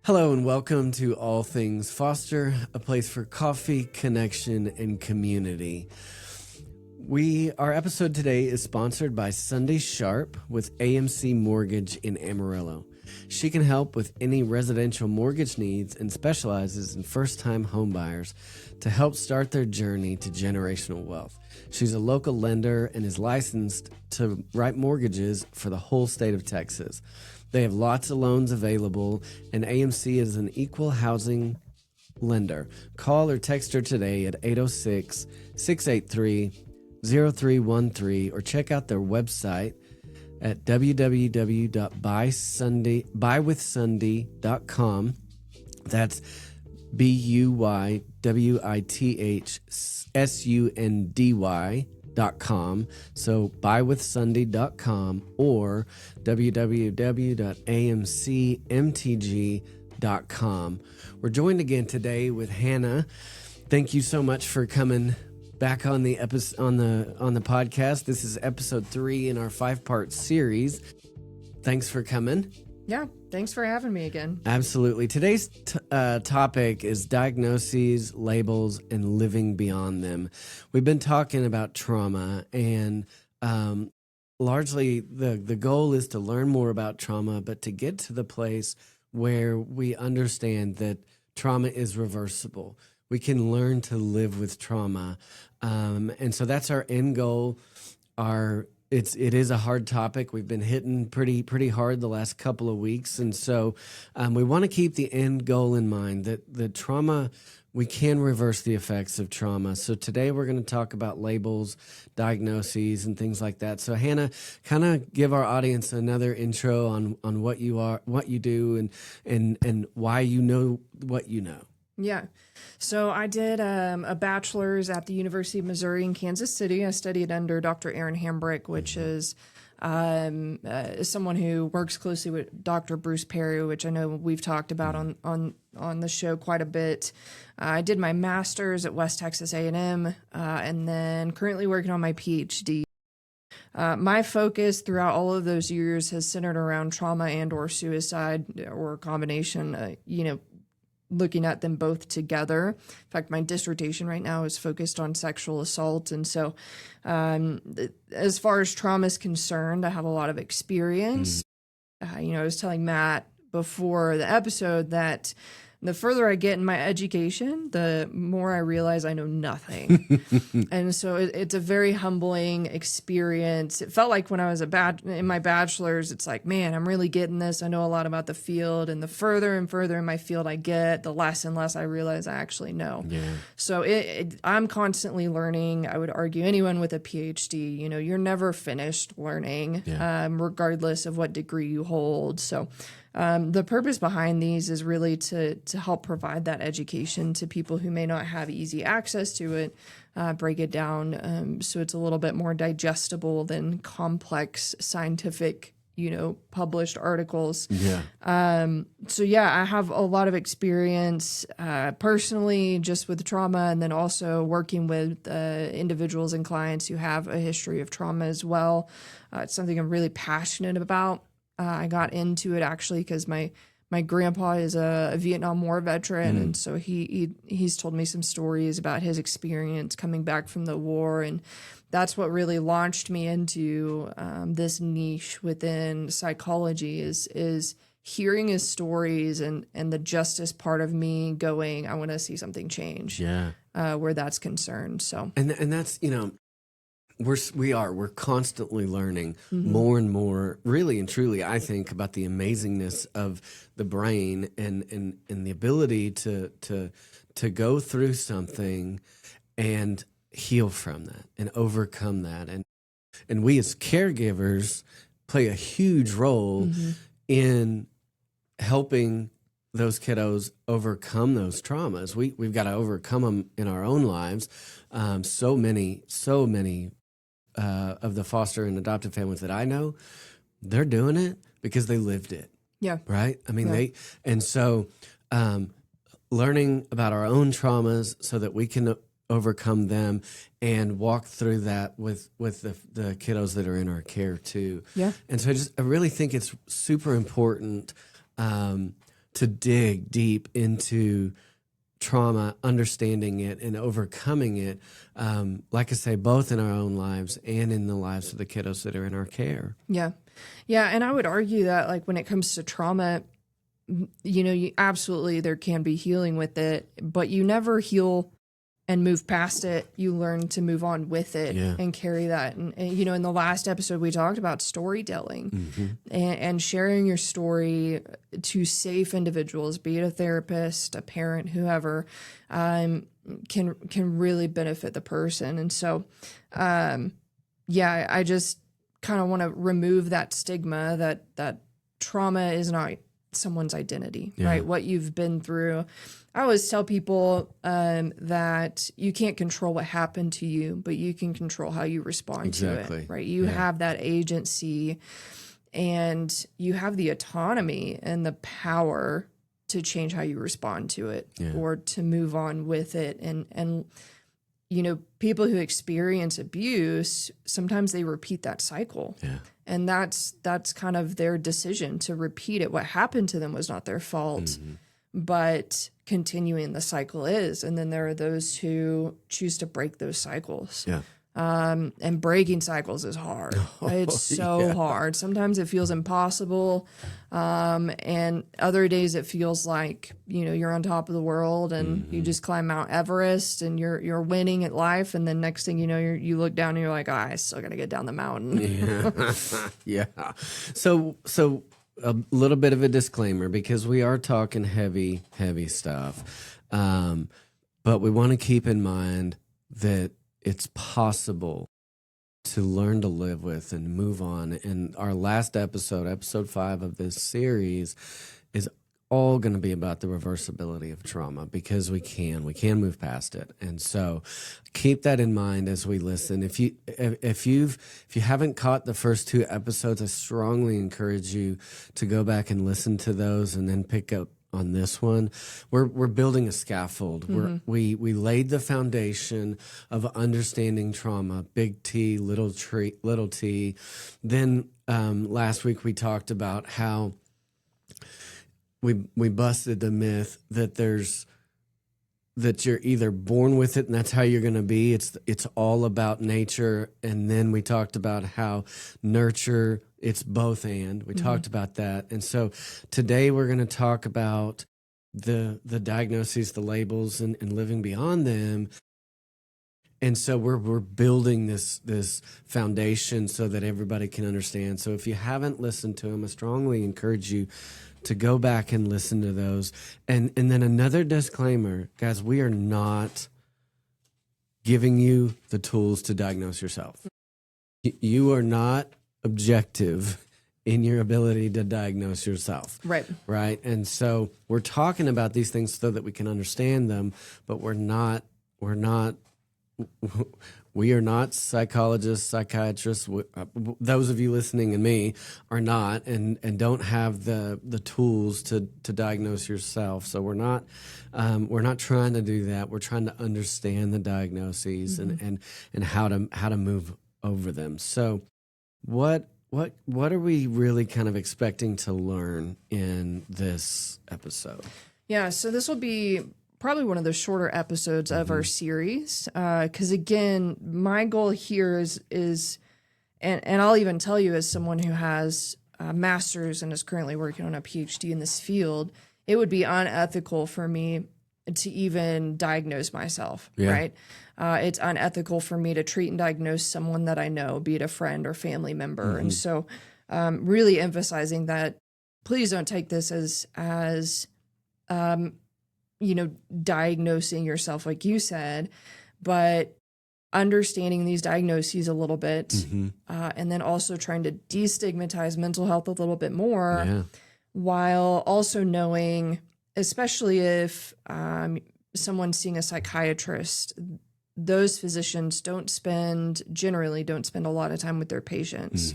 Hello and welcome to All Things Foster, a place for coffee, connection, and community. Our episode today is sponsored by Sunday Sharp with AMC Mortgage in Amarillo. She can help with any residential mortgage needs and specializes in first-time homebuyers to help start their journey to generational wealth. She's a local lender and is licensed to write mortgages for the whole state of Texas. They have lots of loans available, and AMC is an equal housing lender. Call or text her today at 806-683-0313 or check out their website at www.buywithsunday.com. That's BUYWITHSUNDY.com. So buywithsunday.com or www.amcmtg.com. We're joined again today with Hannah. Thank you so much for coming back on the episode on the podcast. This is episode 3 in our 5-part series. Thanks for coming. Yeah, thanks for having me again. Absolutely. Today's topic is diagnoses, labels, and living beyond them. We've been talking about trauma, and largely the goal is to learn more about trauma, but to get to the place where we understand that trauma is reversible. We can learn to live with trauma. And so that's our end goal. It is a hard topic. We've been hitting pretty hard the last couple of weeks. And so we want to keep the end goal in mind, that the trauma, we can reverse the effects of trauma. So today we're going to talk about labels, diagnoses, and things like that. So Hannah, kind of give our audience another intro on what you are, what you do, and why you know what you know. Yeah. So I did a bachelor's at the University of Missouri in Kansas City. I studied under Dr. Darrah and Hannah, which is someone who works closely with Dr. Bruce Perry, which I know we've talked about on the show quite a bit. I did my master's at West Texas A&M, and then currently working on my PhD. My focus throughout all of those years has centered around trauma and or suicide or a combination, looking at them both together. In fact, my dissertation right now is focused on sexual assault. And so as far as trauma is concerned, I have a lot of experience. I was telling Matt before the episode that the further I get in my education, the more I realize I know nothing. And so it's a very humbling experience. It felt like when I was in my bachelor's, it's like, man, I'm really getting this. I know a lot about the field. And the further and further in my field I get, the less and less I realize I actually know. Yeah. So I'm constantly learning. I would argue anyone with a PhD, you're never finished learning, regardless of what degree you hold. So the purpose behind these is really to help provide that education to people who may not have easy access to it, break it down so it's a little bit more digestible than complex scientific, published articles. Yeah. I have a lot of experience personally just with trauma, and then also working with individuals and clients who have a history of trauma as well. It's something I'm really passionate about. I got into it actually because my grandpa is a Vietnam War veteran, and so he's told me some stories about his experience coming back from the war, and that's what really launched me into this niche within psychology is hearing his stories and the justice part of me going, I want to see something change. Yeah, where that's concerned. So and that's we're constantly learning more and more, really and truly, I think, about the amazingness of the brain and the ability to go through something and heal from that and overcome that. And we as caregivers play a huge role in helping those kiddos overcome those traumas. We've got to overcome them in our own lives. So many of the foster and adoptive families that I know, they're doing it because they lived it. Yeah. Right? I mean, learning about our own traumas so that we can overcome them and walk through that with the kiddos that are in our care too. Yeah. And so I really think it's super important to dig deep into trauma, understanding it and overcoming it, like I say, both in our own lives and in the lives of the kiddos that are in our care. Yeah. Yeah. And I would argue that, like, when it comes to trauma, you absolutely, there can be healing with it, but you never heal and move past it. You learn to move on with it and carry that. And, in the last episode, we talked about storytelling and sharing your story to safe individuals, be it a therapist, a parent, whoever, can really benefit the person. And so, I just kind of want to remove that stigma that trauma is not someone's identity, right? What you've been through. I always tell people that you can't control what happened to you, but you can control how you respond to it, right? You have that agency, and you have the autonomy and the power to change how you respond to it or to move on with it. And people who experience abuse, sometimes they repeat that cycle. And that's kind of their decision to repeat it. What happened to them was not their fault, but continuing the cycle is. And then there are those who choose to break those cycles. And breaking cycles is hard. It's so hard. Sometimes it feels impossible. And other days it feels like, you're on top of the world and you just climb Mount Everest and you're winning at life. And then next thing you know, you look down and you're like, I still got to get down the mountain. So a little bit of a disclaimer, because we are talking heavy stuff. But we want to keep in mind that it's possible to learn to live with and move on. And our last episode 5 of this series, is all going to be about the reversibility of trauma, because we can move past it. And so keep that in mind as we listen. If you haven't caught the first 2 episodes, I strongly encourage you to go back and listen to those and then pick up on this one. We're building a scaffold. We laid the foundation of understanding trauma, big T, little t. Then last week we talked about how we busted the myth that you're either born with it and that's how you're going to be. It's all about nature. And then we talked about how nurture, it's both and. We talked about that. And so today we're going to talk about the diagnoses, the labels, and living beyond them. And so we're building this foundation so that everybody can understand. So if you haven't listened to them, I strongly encourage you to go back and listen to those. And then another disclaimer, guys, we are not giving you the tools to diagnose yourself. You are not objective in your ability to diagnose yourself. Right. And so we're talking about these things so that we can understand them, but we are not psychologists, psychiatrists. Those of you listening and me are not, and don't have the tools to diagnose yourself. So we're not trying to do that. We're trying to understand the diagnoses and how to move over them. So what are we really kind of expecting to learn in this episode? Yeah, so this will be probably one of the shorter episodes of our series, because again, my goal here is and I'll even tell you, as someone who has a master's and is currently working on a PhD in this field, it would be unethical for me to even diagnose myself, right? It's unethical for me to treat and diagnose someone that I know, be it a friend or family member. And so really emphasizing that, please don't take this as diagnosing yourself, like you said, but understanding these diagnoses a little bit, and then also trying to destigmatize mental health a little bit more, while also knowing, especially if someone's seeing a psychiatrist, those physicians generally don't spend a lot of time with their patients.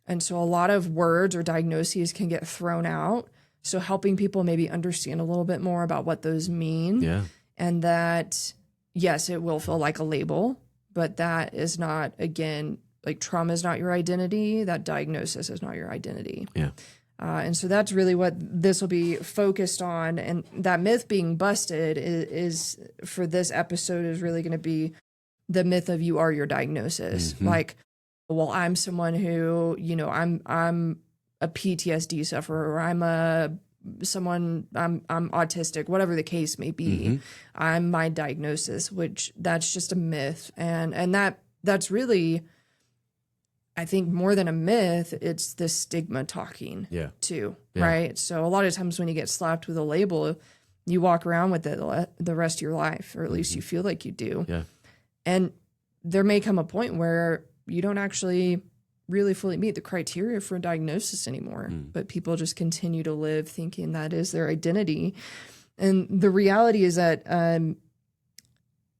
And so a lot of words or diagnoses can get thrown out. So helping people maybe understand a little bit more about what those mean, and that, yes, it will feel like a label, but that is not, again, like, trauma is not your identity. That diagnosis is not your identity. And so that's really what this will be focused on. And that myth being busted is for this episode is really going to be the myth of you are your diagnosis. Like, well, I'm someone who, I'm a PTSD sufferer, or I'm autistic, whatever the case may be. I'm my diagnosis, which that's just a myth. And that's really, I think, more than a myth, it's the stigma talking too, right? So a lot of times when you get slapped with a label, you walk around with it the rest of your life, or at least you feel like you do. Yeah. And there may come a point where you don't actually really fully meet the criteria for a diagnosis anymore, but people just continue to live thinking that is their identity. And the reality is that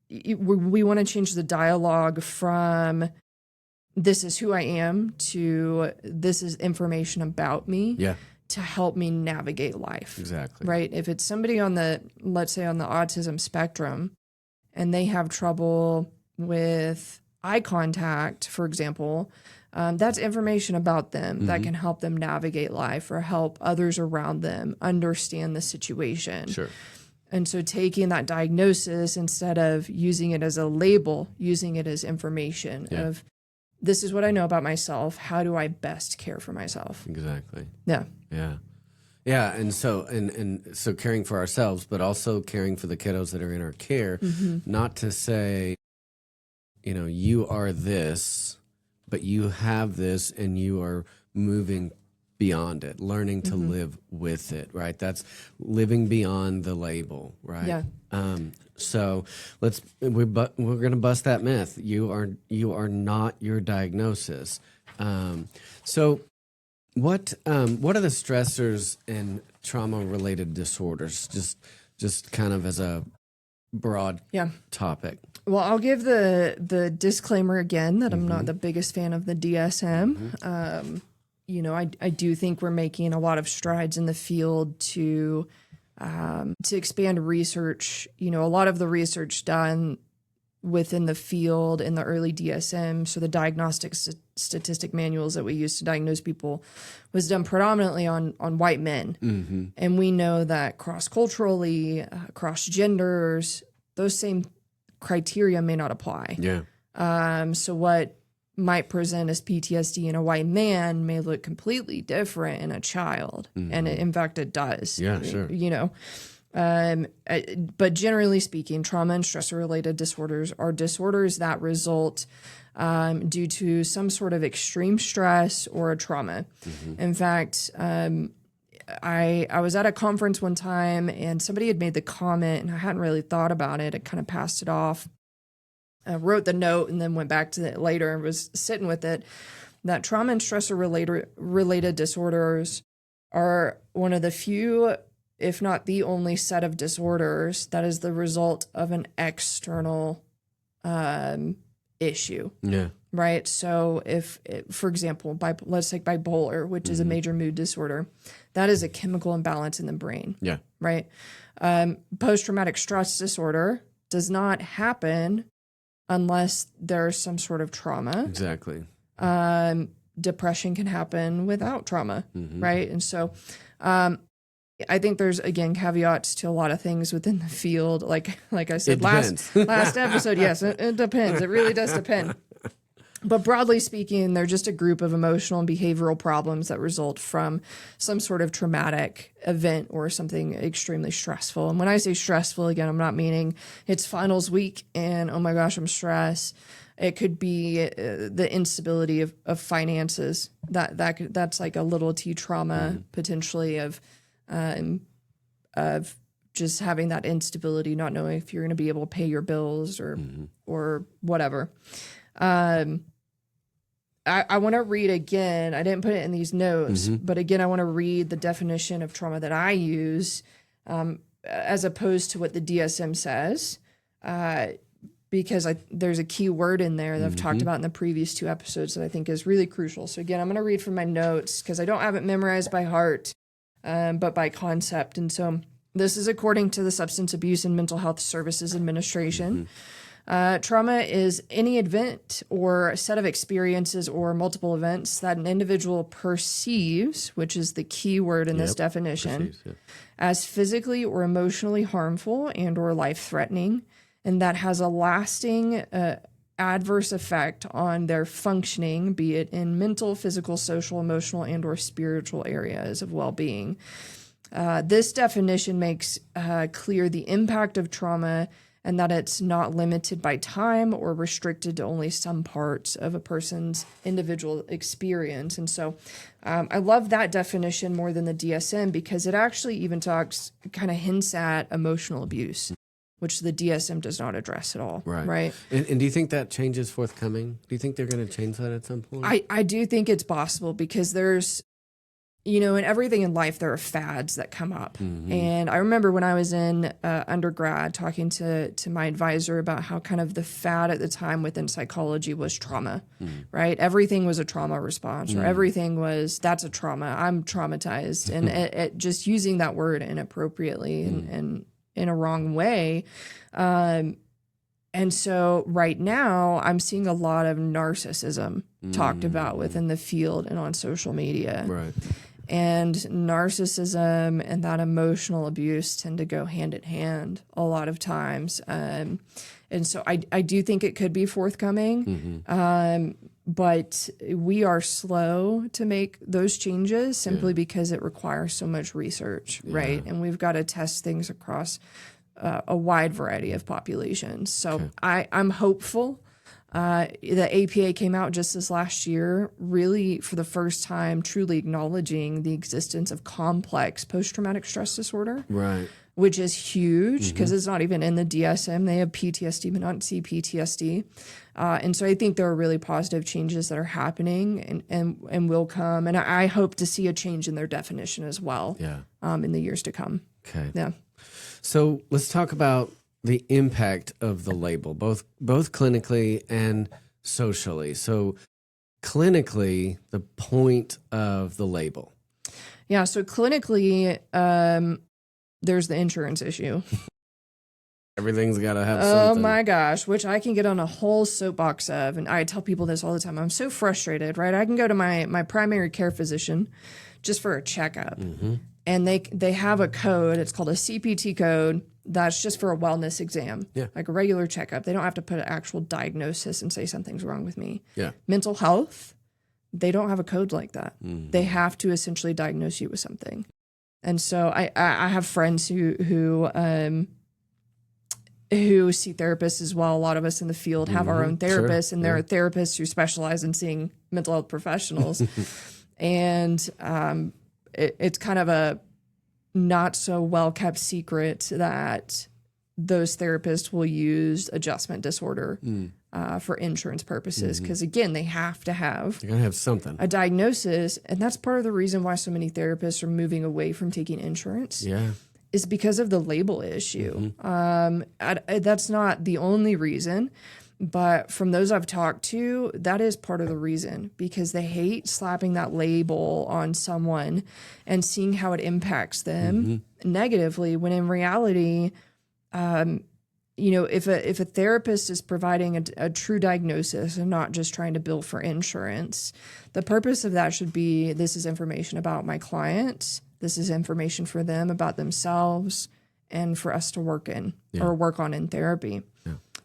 we want to change the dialogue from this is who I am to this is information about me to help me navigate life. Exactly. Right? If it's somebody on let's say on the autism spectrum, and they have trouble with eye contact, for example, that's information about them that can help them navigate life or help others around them understand the situation. Sure. And so taking that diagnosis, instead of using it as a label, using it as information of this is what I know about myself. How do I best care for myself? Exactly. Yeah. Yeah. Yeah. And so so caring for ourselves, but also caring for the kiddos that are in our care, not to say, you are this, but you have this and you are moving beyond it, learning to live with it, right? That's living beyond the label, right? Yeah. So we're going to bust that myth. You are not your diagnosis. So what are the stressors and trauma-related disorders? Just kind of as a broad topic. Well, I'll give the disclaimer again that I'm not the biggest fan of the DSM. I do think we're making a lot of strides in the field to expand research. A lot of the research done within the field in the early DSM, so the diagnostic statistic manuals that we use to diagnose people, was done predominantly on white men. And we know that cross-culturally, across genders, those same criteria may not apply. Yeah. So what might present as PTSD in a white man may look completely different in a child. And in fact, it does. Yeah, sure. But generally speaking, trauma and stressor-related disorders are disorders that result due to some sort of extreme stress or a trauma. In fact, I was at a conference one time and somebody had made the comment, and I hadn't really thought about it. I kind of passed it off. I wrote the note and then went back to it later and was sitting with it, that trauma and stressor-related disorders are one of the few, if not the only set of disorders that is the result of an external issue. Yeah. Right? So for example, let's take bipolar, which is a major mood disorder, that is a chemical imbalance in the brain. Yeah. Right? Post-traumatic stress disorder does not happen unless there's some sort of trauma. Exactly. Depression can happen without trauma, right? And so I think there's, again, caveats to a lot of things within the field. Like I said, last episode, yes, it depends. It really does depend. But broadly speaking, they're just a group of emotional and behavioral problems that result from some sort of traumatic event or something extremely stressful. And when I say stressful, again, I'm not meaning it's finals week and, oh my gosh, I'm stressed. It could be the instability of finances. That's like a little T trauma potentially of just having that instability, not knowing if you're going to be able to pay your bills or whatever. I want to read again. I didn't put it in these notes, but again, I want to read the definition of trauma that I use as opposed to what the DSM says, because there's a key word in there that I've talked about in the previous 2 episodes that I think is really crucial. So again, I'm going to read from my notes because I don't have it memorized by heart, but by concept. And so this is according to the Substance Abuse and Mental Health Services Administration. Trauma is any event or a set of experiences or multiple events that an individual perceives, which is the key word in this definition, as physically or emotionally harmful and or life-threatening, and that has a lasting adverse effect on their functioning, be it in mental, physical, social, emotional, and or spiritual areas of well-being. This definition makes clear the impact of trauma and that it's not limited by time or restricted to only some parts of a person's individual experience. And so I love that definition more than the DSM because it actually even kind of hints at emotional abuse, which the DSM does not address at all. Right. And do you think that change is forthcoming? Do you think they're going to change that at some point? I do think it's possible because there's, in everything in life, there are fads that come up. And I remember when I was in undergrad talking to my advisor about how kind of the fad at the time within psychology was trauma, right? Everything was a trauma response or everything was, that's a trauma. I'm traumatized. And it just using that word inappropriately and in a wrong way. And so right now I'm seeing a lot of narcissism talked about within the field and on social media. Right. And narcissism and that emotional abuse tend to go hand in hand a lot of times. And so I do think it could be forthcoming. But we are slow to make those changes simply because it requires so much research, right? And we've got to test things across a wide variety of populations. So I'm hopeful. The APA came out just this last year, really for the first time, truly acknowledging the existence of complex post-traumatic stress disorder, Right. which is huge because it's not even in the DSM. They have PTSD, but not CPTSD. And so I think there are really positive changes that are happening and will come. And I hope to see a change in their definition as well in the years to come. Okay. Yeah. So let's talk about the impact of the label, both clinically and socially. So clinically, the point of the label. Yeah. So clinically, there's the insurance issue. Everything's got to have something. Oh my gosh, which I can get on a whole soapbox of. And I tell people this all the time. I'm so frustrated, right? I can go to my primary care physician just for a checkup. And they have a code. It's called a CPT code. That's just for a wellness exam, like a regular checkup. They don't have to put an actual diagnosis and say something's wrong with me. Mental health, they don't have a code like that. They have to essentially diagnose you with something. And so I have friends who see therapists as well. A lot of us in the field have our own therapists, and there are therapists who specialize in seeing mental health professionals. And it's kind of a not so well kept secret that those therapists will use adjustment disorder for insurance purposes. Because again, they have to have You're going to have something. a diagnosis. And that's part of the reason why so many therapists are moving away from taking insurance. Is because of the label issue. That's not the only reason. But from those I've talked to, that is part of the reason, because they hate slapping that label on someone and seeing how it impacts them negatively, when in reality, if a therapist is providing a true diagnosis and not just trying to bill for insurance, the purpose of that should be, this is information about my client, this is information for them about themselves, and for us to work on in therapy.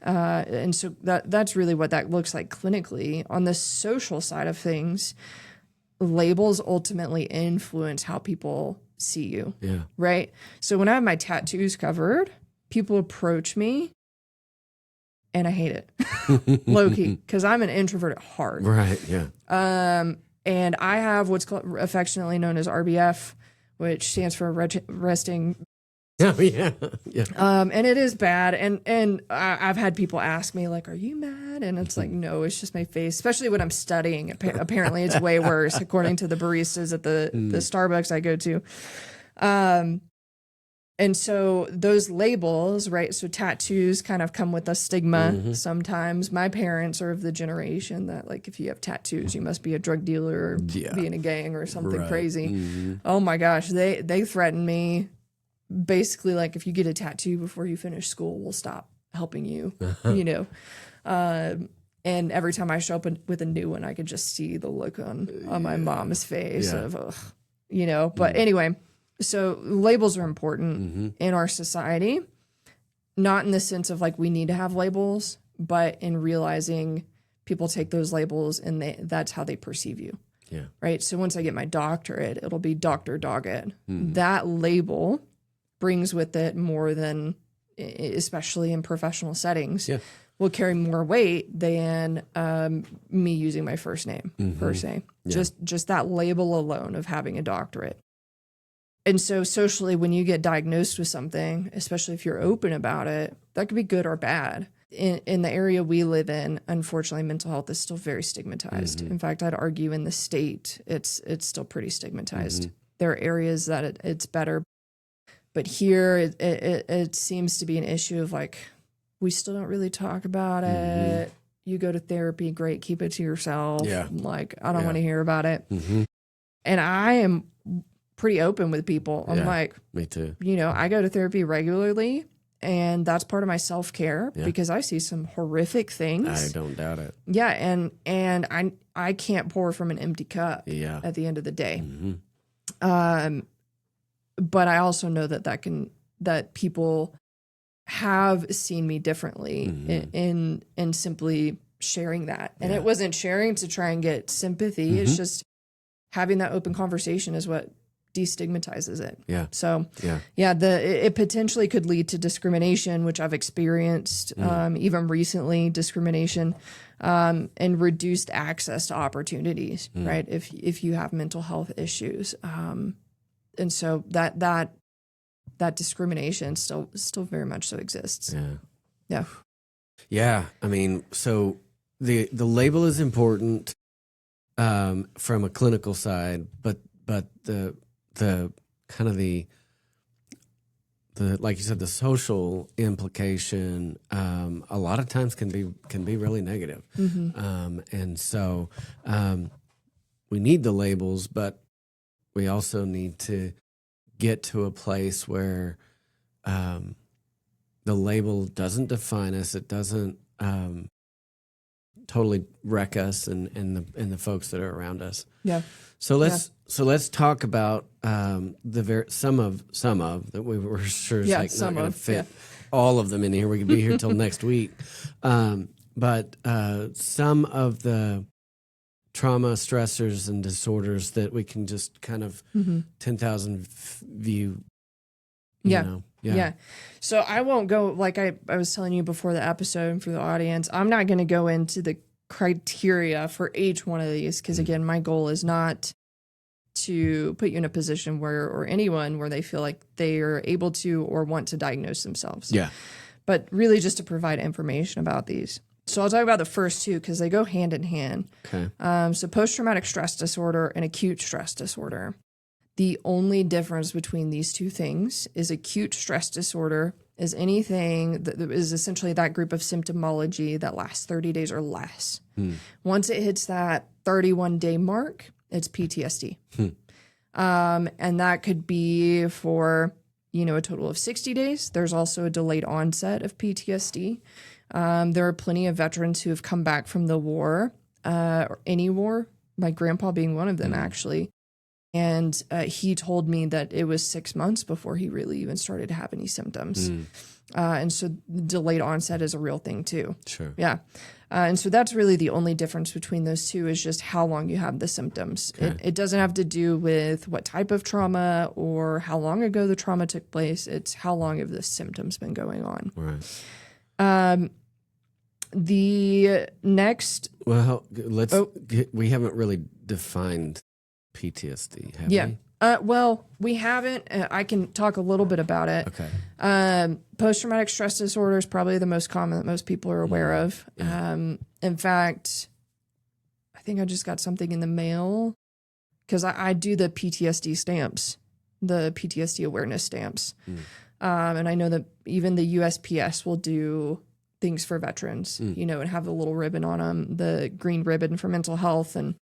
And so that's really what that looks like clinically. On the social side of things, labels ultimately influence how people see you. Right? So when I have my tattoos covered, people approach me and I hate it. Low key, because I'm an introvert at heart. Right, and I have what's called affectionately known as RBF, which stands for resting. And it is bad. And I've had people ask me, like, are you mad? And it's like, no, it's just my face, especially when I'm studying. Apparently it's way worse, according to the baristas at the Starbucks I go to. And so those labels, right? So tattoos kind of come with a stigma sometimes. My parents are of the generation that, like, if you have tattoos, you must be a drug dealer or be in a gang or something crazy. Oh my gosh. They threaten me. Basically, like, if you get a tattoo before you finish school, we'll stop helping you, you know. And every time I show up with a new one, I could just see the look on my mom's face of, ugh, you know. But anyway, so labels are important in our society, not in the sense of like we need to have labels, but in realizing people take those labels and that's how they perceive you. Yeah. Right. So once I get my doctorate, it'll be Dr. Doggett. That label brings with it more than, especially in professional settings, will carry more weight than me using my first name per se. Just that label alone of having a doctorate. And so socially, when you get diagnosed with something, especially if you're open about it, that could be good or bad. In the area we live in, unfortunately, mental health is still very stigmatized. In fact, I'd argue in the state, it's still pretty stigmatized. There are areas that it's better, but here it seems to be an issue of like, we still don't really talk about it. You go to therapy, great, keep it to yourself. Like, I don't want to hear about it. And I am pretty open with people. I'm like, me too. You know, I go to therapy regularly. And that's part of my self-care because I see some horrific things. I don't doubt it. Yeah, and I can't pour from an empty cup at the end of the day. But I also know that people have seen me differently in simply sharing that. And it wasn't sharing to try and get sympathy. It's just having that open conversation is what destigmatizes it. So it potentially could lead to discrimination, which I've experienced even recently, discrimination and reduced access to opportunities, right? If you have mental health issues. And so that discrimination still very much so exists. Yeah. I mean, so the label is important from a clinical side, but the kind of the like you said, the social implication a lot of times can be really negative. And so we need the labels, but we also need to get to a place where the label doesn't define us. It doesn't totally wreck us and the folks that are around us. So let's talk about some of that we were sure is like not going to fit all of them in here. We could be here till next week. But some of the trauma, stressors, and disorders that we can just kind of 10,000 view. Yeah. So I won't go, like I was telling you before the episode and for the audience, I'm not going to go into the criteria for each one of these because, again, my goal is not to put you in a position or anyone where they feel like they are able to or want to diagnose themselves. But really just to provide information about these. So I'll talk about the first two because they go hand in hand. Okay. So post-traumatic stress disorder and acute stress disorder. The only difference between these two things is acute stress disorder is anything that is essentially that group of symptomology that lasts 30 days or less. Once it hits that 31-day mark, it's PTSD. And that could be for, a total of 60 days. There's also a delayed onset of PTSD. There are plenty of veterans who have come back from the war, or any war, my grandpa being one of them, actually. And he told me that it was 6 months before he really even started to have any symptoms. And so delayed onset is a real thing too. Sure. Yeah. And so that's really the only difference between those two is just how long you have the symptoms. Okay. It doesn't have to do with what type of trauma or how long ago the trauma took place. It's how long have the symptoms been going on. Right. The next... Well, we haven't really defined PTSD, have we? Well, we haven't. I can talk a little bit about it. Okay. Post-traumatic stress disorder is probably the most common that most people are aware of. In fact, I think I just got something in the mail because I do the PTSD stamps, the PTSD awareness stamps. And I know that even the USPS will do things for veterans, and have the little ribbon on them, the green ribbon for mental health. And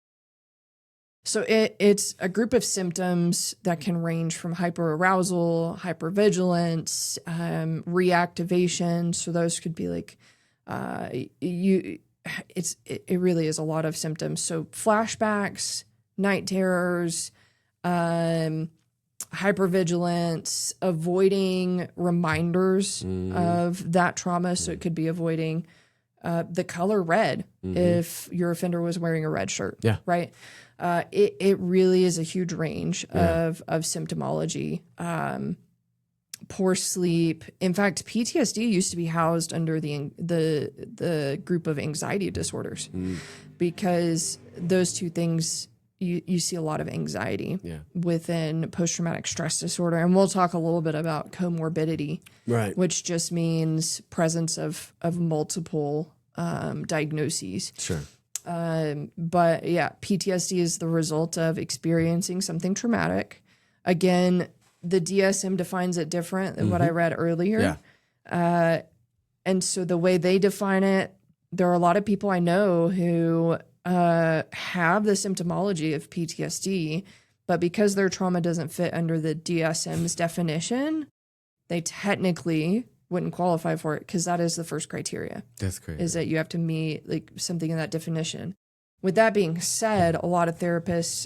So it's a group of symptoms that can range from hyperarousal, hypervigilance, reactivation. So those could be like it really is a lot of symptoms. So flashbacks, night terrors, hypervigilance, avoiding reminders of that trauma. So it could be avoiding the color red if your offender was wearing a red shirt. Yeah. Right. It really is a huge range of symptomology. Poor sleep. In fact, PTSD used to be housed under the group of anxiety disorders because those two things, you see a lot of anxiety within post-traumatic stress disorder. And we'll talk a little bit about comorbidity, Right. which just means presence of multiple diagnoses. Sure. But yeah, PTSD is the result of experiencing something traumatic. Again, the DSM defines it different than what I read earlier. Yeah. And so the way they define it, there are a lot of people I know who have the symptomology of PTSD, but because their trauma doesn't fit under the DSM's definition, they technically wouldn't qualify for it because that is the first criteria. That's great. Is that you have to meet like something in that definition. With that being said, a lot of therapists,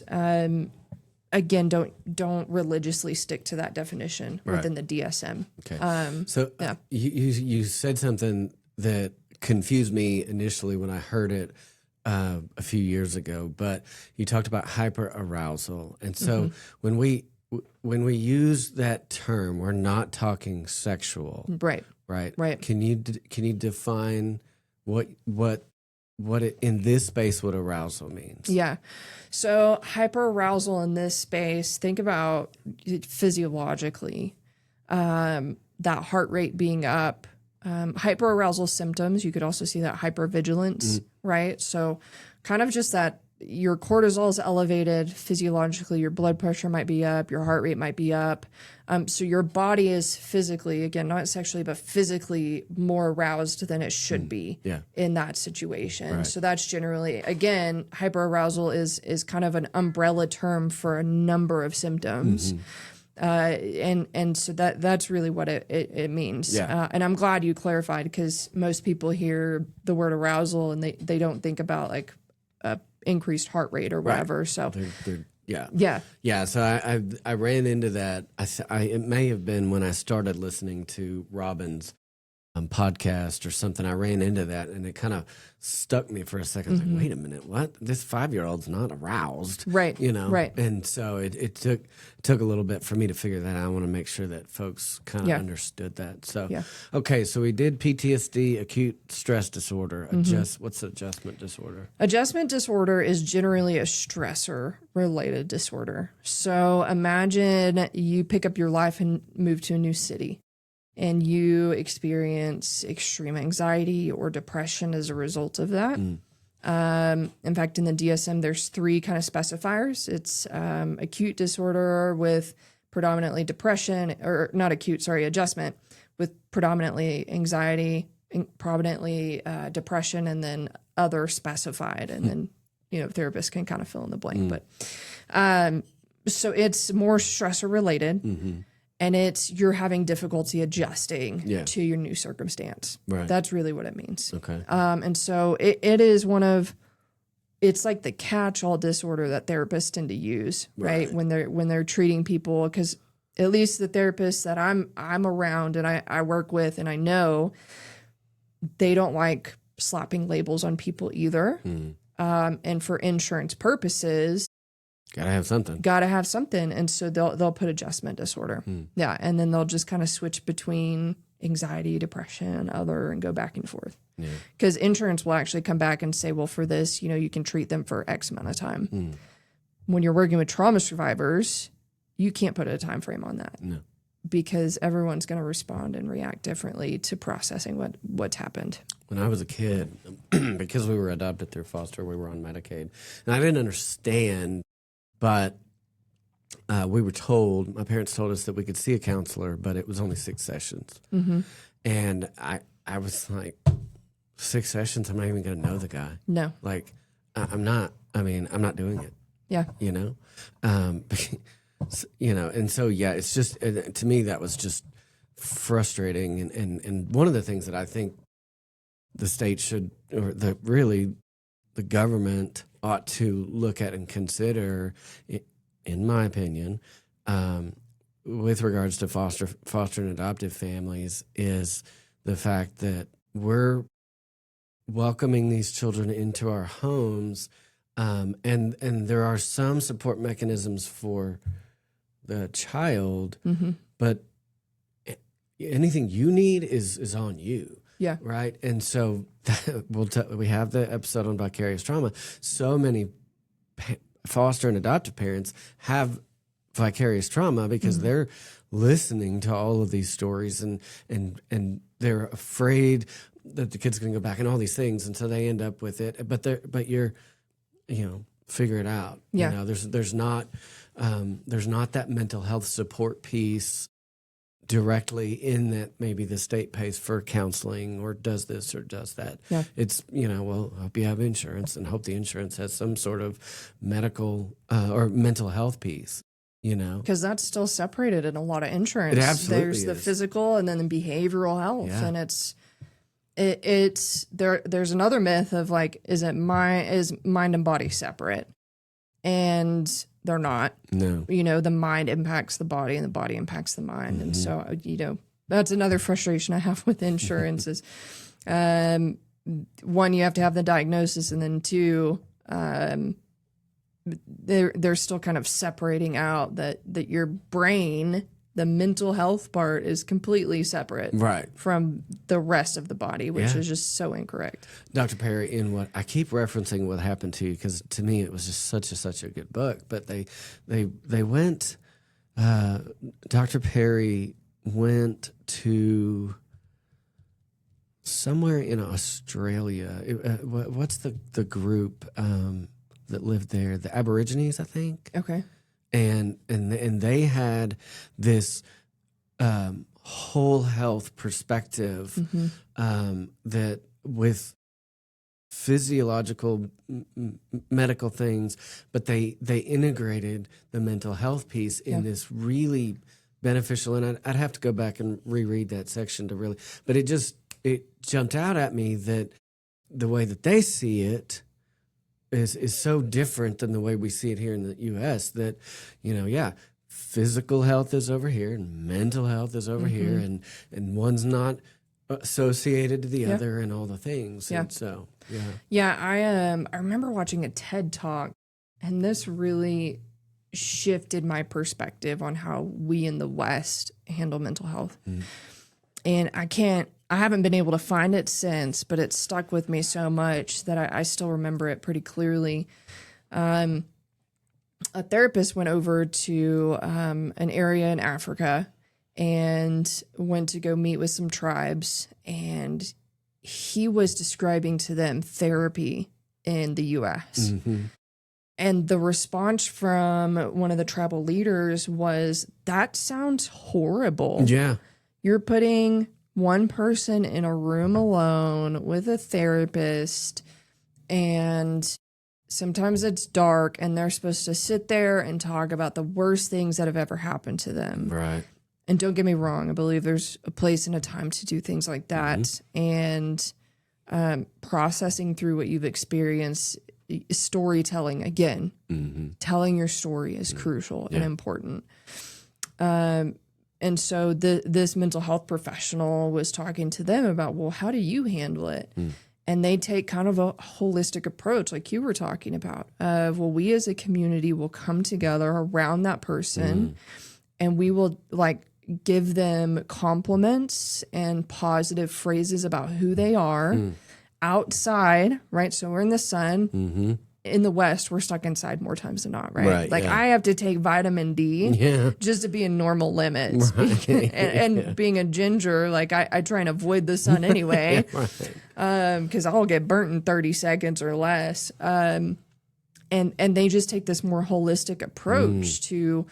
again, don't religiously stick to that definition within the DSM. Okay. So you said something that confused me initially when I heard it a few years ago, but you talked about hyperarousal, and so when we use that term, we're not talking sexual, Right. Right. Can you define what it, in this space, what arousal means? Yeah. So hyperarousal in this space, think about it physiologically, that heart rate being up, hyperarousal symptoms. You could also see that hypervigilance, right? So kind of just that your cortisol is elevated physiologically, your blood pressure might be up, your heart rate might be up. So your body is physically, again, not sexually, but physically more aroused than it should be in that situation. Right. So that's generally, again, hyperarousal is kind of an umbrella term for a number of symptoms. And so that's really what it means. Yeah. And I'm glad you clarified because most people hear the word arousal and they don't think about like increased heart rate or whatever. Right. So yeah. So I ran into that. It may have been when I started listening to Robin's podcast or something. I ran into that and it kind of stuck me for a second. I was like, wait a minute, what? This 5-year-old's not aroused, right? Right. And so it took a little bit for me to figure that out. I want to make sure that folks kind of understood that. So okay, so we did PTSD, acute stress disorder. What's adjustment disorder? Adjustment disorder is generally a stressor related disorder. So imagine you pick up your life and move to a new city. And you experience extreme anxiety or depression as a result of that. In fact, in the DSM, there's 3 kind of specifiers. It's acute disorder with predominantly depression, or not acute, sorry, adjustment with predominantly anxiety, predominantly depression, and then other specified. And then, therapists can kind of fill in the blank. But so it's more stressor related. And you're having difficulty adjusting to your new circumstance. Right. That's really what it means. Okay. And so it is it's like the catch-all disorder that therapists tend to use, right? When they're treating people, because at least the therapists that I'm around and I work with and I know, they don't like slapping labels on people either. And for insurance purposes, Gotta have something. And so they'll put adjustment disorder. Yeah. And then they'll just kind of switch between anxiety, depression, other, and go back and forth. Because insurance will actually come back and say, well, for this, you can treat them for X amount of time. When you're working with trauma survivors, you can't put a time frame on that. No. Because everyone's going to respond and react differently to processing what's happened. When I was a kid, because we were adopted through foster, we were on Medicaid. And I didn't understand. But we were told, my parents told us that we could see a counselor, but it was only 6 sessions. And I was like, 6 sessions? I'm not even going to know the guy. No. Like, I'm not doing it. Yeah. You know, and so yeah, it's just to me that was just frustrating, and one of the things that I think the state should, or the government ought to look at and consider, in my opinion, with regards to foster and adoptive families, is the fact that we're welcoming these children into our homes, and there are some support mechanisms for the child, but anything you need is on you. Yeah. Right. And so we have the episode on vicarious trauma. So many foster and adoptive parents have vicarious trauma because they're listening to all of these stories, and they're afraid that the kid's going to go back and all these things. And so they end up with it, but you're, figure it out. Yeah. There's not that mental health support piece directly in that maybe the state pays for counseling or does this or does that. Yeah. It's, well, hope you have insurance and hope the insurance has some sort of medical or mental health piece, Because that's still separated in a lot of insurance. It absolutely There's the is. physical and then the behavioral health. Yeah. And there's another myth of like, is mind and body separate? And they're not. No. The mind impacts the body and the body impacts the mind. And so, that's another frustration I have with insurance is, one, you have to have the diagnosis, and then two, they're still kind of separating out that your brain, the mental health part, is completely separate from the rest of the body, which is just so incorrect. Dr. Perry, in what I keep referencing what happened to you, because to me it was just such a good book, but they went, Dr. Perry went to somewhere in Australia. What's the group that lived there? The Aborigines, I think. Okay. And they had this whole health perspective that with physiological medical things, but they integrated the mental health piece in this really beneficial. And I'd have to go back and reread that section to really, but it jumped out at me that the way that they see it is so different than the way we see it here in the U.S. that, physical health is over here and mental health is over here, and one's not associated to the other, and all the things. Yeah. And so, I remember watching a TED Talk, and this really shifted my perspective on how we in the West handle mental health. And I haven't been able to find it since, but it stuck with me so much that I still remember it pretty clearly. A therapist went over to an area in Africa and went to go meet with some tribes, and he was describing to them therapy in the U.S. And the response from one of the tribal leaders was, "That sounds horrible. yeah, You're putting one person in a room alone with a therapist, and sometimes it's dark, and they're supposed to sit there and talk about the worst things that have ever happened to them." right. And don't get me wrong, I believe there's a place and a time to do things like that. And processing through what you've experienced, storytelling, again, telling your story is crucial and important. And so this mental health professional was talking to them about, well, how do you handle it? And they take kind of a holistic approach, like you were talking about, of, well, we as a community will come together around that person, and we will give them compliments and positive phrases about who they are outside, right? So we're in the sun. In the West, we're stuck inside more times than not, right? I have to take vitamin D just to be in normal limits. Right. and being a ginger, I try and avoid the sun anyway, because I'll get burnt in 30 seconds or less. And they just take this more holistic approach to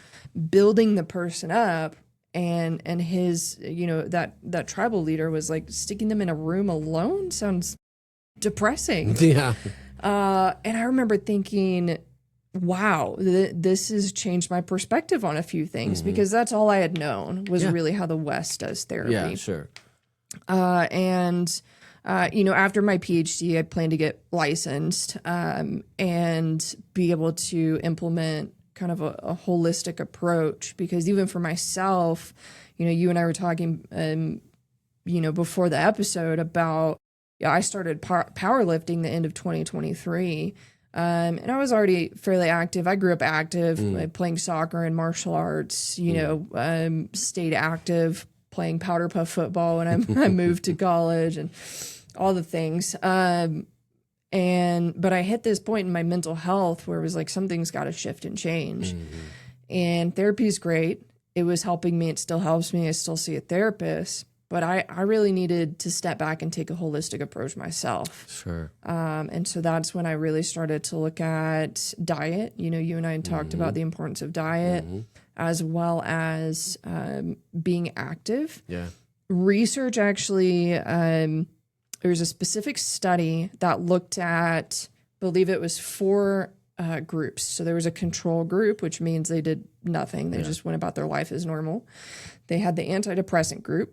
building the person up. And his, that tribal leader was like, sticking them in a room alone sounds depressing. Yeah. And I remember thinking, wow, this has changed my perspective on a few things, because that's all I had known was really how the West does therapy. Yeah, sure. And after my PhD, I plan to get licensed and be able to implement kind of a holistic approach, because even for myself, you and I were talking, before the episode about, I started powerlifting the end of 2023. And I was already fairly active. I grew up active, like playing soccer and martial arts, stayed active, playing powder puff football when I moved to college and all the things. But I hit this point in my mental health where it was like, something's got to shift and change. And therapy is great. It was helping me. It still helps me. I still see a therapist. But I really needed to step back and take a holistic approach myself. Sure. And so that's when I really started to look at diet. You and I talked about the importance of diet, as well as being active. Yeah. Research actually, there's a specific study that looked at, I believe it was 4 groups. So there was a control group, which means they did nothing. They just went about their life as normal. They had the antidepressant group.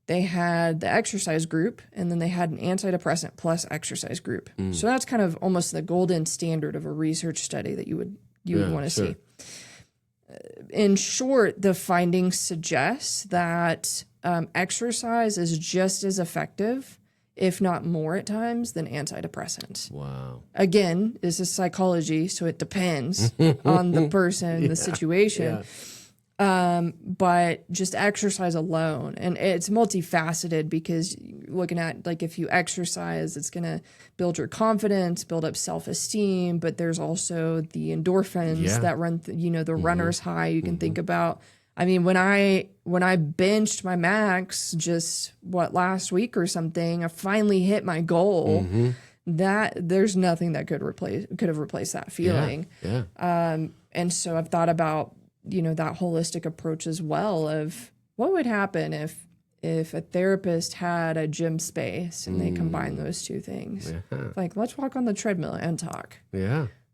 They had the exercise group, and then they had an antidepressant plus exercise group. So that's kind of almost the golden standard of a research study that you would want to see. In short, the findings suggest that exercise is just as effective, if not more at times, than antidepressants. Wow. Again, this is psychology, so it depends on the person, the situation. But just exercise alone, and it's multifaceted, because looking at, like, if you exercise, it's going to build your confidence, build up self-esteem, but there's also the endorphins that run, the runner's high you can think about. I mean, when I benched my max just last week or something, I finally hit my goal. That there's nothing that could have replaced that feeling. And so I've thought about, that holistic approach as well, of what would happen if a therapist had a gym space and they combine those two things. Like, let's walk on the treadmill and talk.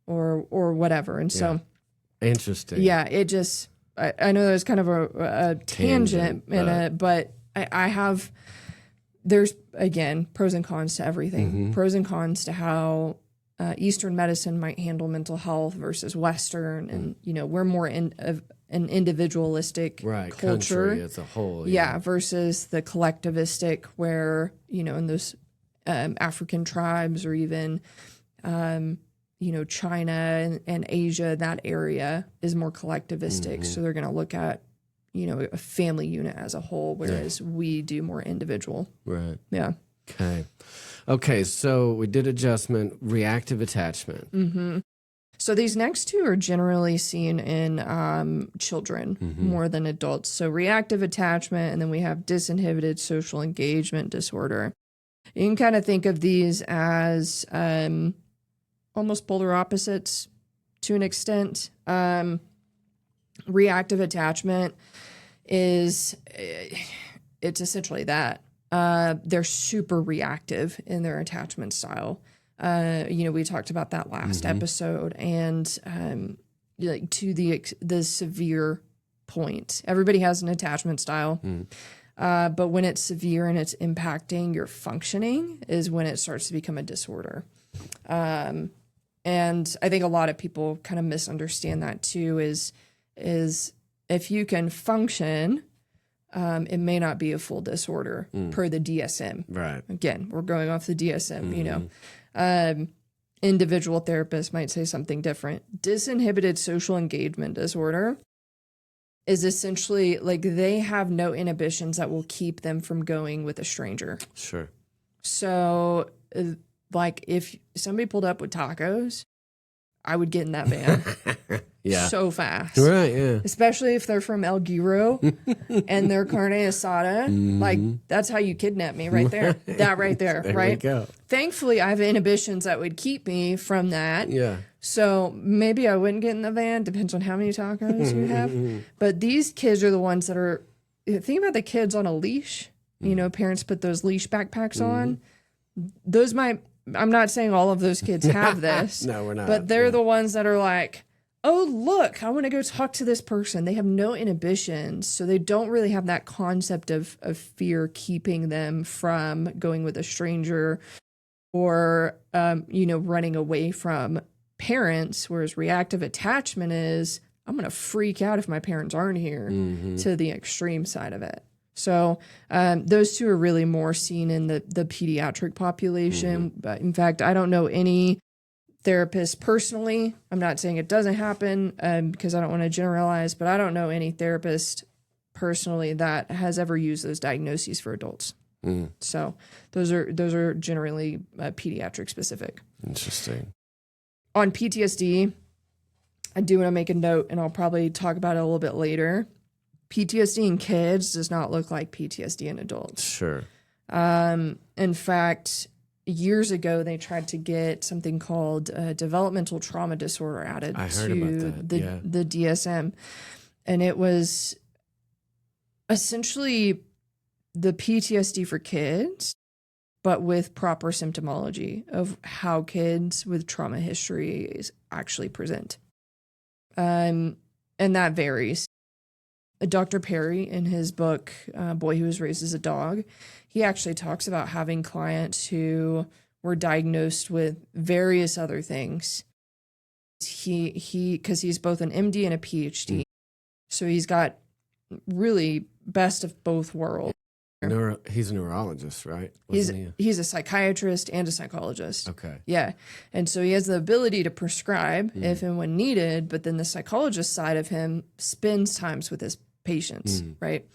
Or whatever. And so interesting. Yeah, it just, I know there's kind of a tangent in it, but I have, there's, again, pros and cons to everything. Pros and cons to how Eastern medicine might handle mental health versus Western, and we're more of an individualistic culture country as a whole, versus the collectivistic, where in those African tribes, or even China and Asia, that area is more collectivistic, so they're going to look at a family unit as a whole, whereas we do more individual. Okay, so we did adjustment, reactive attachment. So these next two are generally seen in children more than adults. So reactive attachment, and then we have disinhibited social engagement disorder. You can kind of think of these as almost polar opposites to an extent. Reactive attachment it's essentially that. They're super reactive in their attachment style. We talked about that last episode, and like to the severe point. Everybody has an attachment style, but when it's severe and it's impacting your functioning is when it starts to become a disorder. And I think a lot of people kind of misunderstand that too. Is if you can function, it may not be a full disorder per the DSM. Right. Again, we're going off the DSM, individual therapists might say something different. Disinhibited social engagement disorder is essentially like they have no inhibitions that will keep them from going with a stranger. Sure. So, like, if somebody pulled up with tacos, I would get in that van. So fast. Right, yeah. Especially if they're from El Giro and they're carne asada. Like, that's how you kidnap me right there. That right there, there right? We go. Thankfully, I have inhibitions that would keep me from that. Yeah. So maybe I wouldn't get in the van. Depends on how many tacos you have. But these kids are the ones that are, think about the kids on a leash. Parents put those leash backpacks on. Those might I'm not saying all of those kids have this. No, we're not. But they're the ones that are like, oh, look, I want to go talk to this person. They have no inhibitions. So they don't really have that concept of fear keeping them from going with a stranger or, running away from parents. Whereas reactive attachment is, I'm going to freak out if my parents aren't here, to the extreme side of it. So those two are really more seen in the pediatric population. But in fact, I don't know any therapist personally. I'm not saying it doesn't happen because I don't want to generalize, but I don't know any therapist personally that has ever used those diagnoses for adults. So those are generally pediatric specific. Interesting. On PTSD, I do want to make a note, and I'll probably talk about it a little bit later. PTSD in kids does not look like PTSD in adults. Sure. In fact, years ago, they tried to get something called developmental trauma disorder added to the DSM. And it was essentially the PTSD for kids, but with proper symptomology of how kids with trauma histories actually present. And that varies. Dr. Perry, in his book, Boy Who Was Raised as a Dog, he actually talks about having clients who were diagnosed with various other things. Because he's both an MD and a PhD. So he's got really best of both worlds. He's a neurologist, right? He's a psychiatrist and a psychologist. Okay. Yeah. And so he has the ability to prescribe if and when needed, but then the psychologist side of him spends times with his patients, right?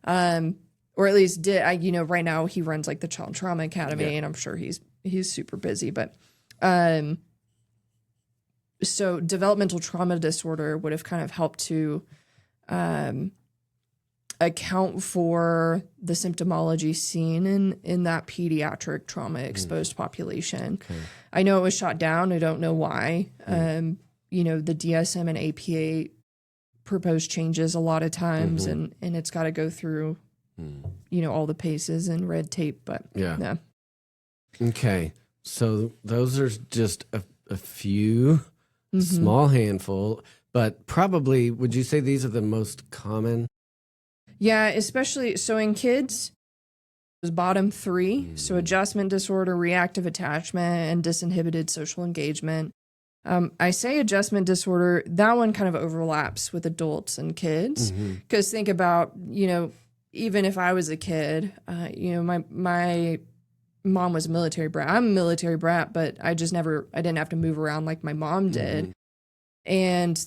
Or at least did. Right now he runs like the Child Trauma Academy, and I'm sure he's super busy. But so developmental trauma disorder would have kind of helped to account for the symptomology seen in that pediatric trauma exposed population. Okay. I know it was shot down. I don't know why. The DSM and APA propose changes a lot of times, and it's got to go through, all the paces and red tape. But yeah. Okay. So those are just a few, small handful, but probably, would you say these are the most common? Yeah, especially so in kids, those bottom three. So adjustment disorder, reactive attachment, and disinhibited social engagement. I say adjustment disorder, that one kind of overlaps with adults and kids. Because think about, even if I was a kid, my mom was a military brat. I'm a military brat, but I didn't have to move around like my mom did. And,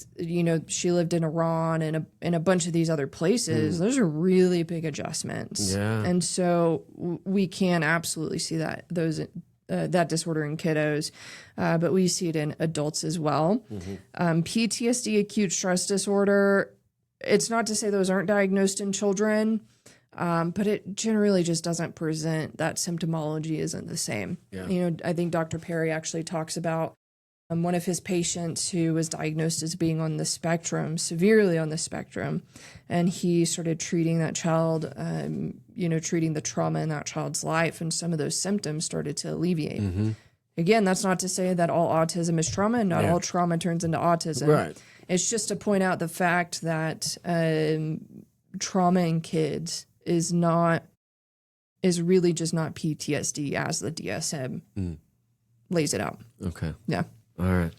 she lived in Iran and a bunch of these other places. Those are really big adjustments. Yeah. And so we can absolutely see that disorder in kiddos, but we see it in adults as well. PTSD, acute stress disorder, it's not to say those aren't diagnosed in children, but it generally just doesn't present, that symptomology isn't the same. Yeah. I think Dr. Perry actually talks about one of his patients who was diagnosed as being on the spectrum, severely on the spectrum, and he started treating that child, treating the trauma in that child's life, and some of those symptoms started to alleviate. Again, that's not to say that all autism is trauma and not all trauma turns into autism. Right. It's just to point out the fact that trauma in kids is really just not PTSD as the DSM lays it out. Okay. Yeah. All right.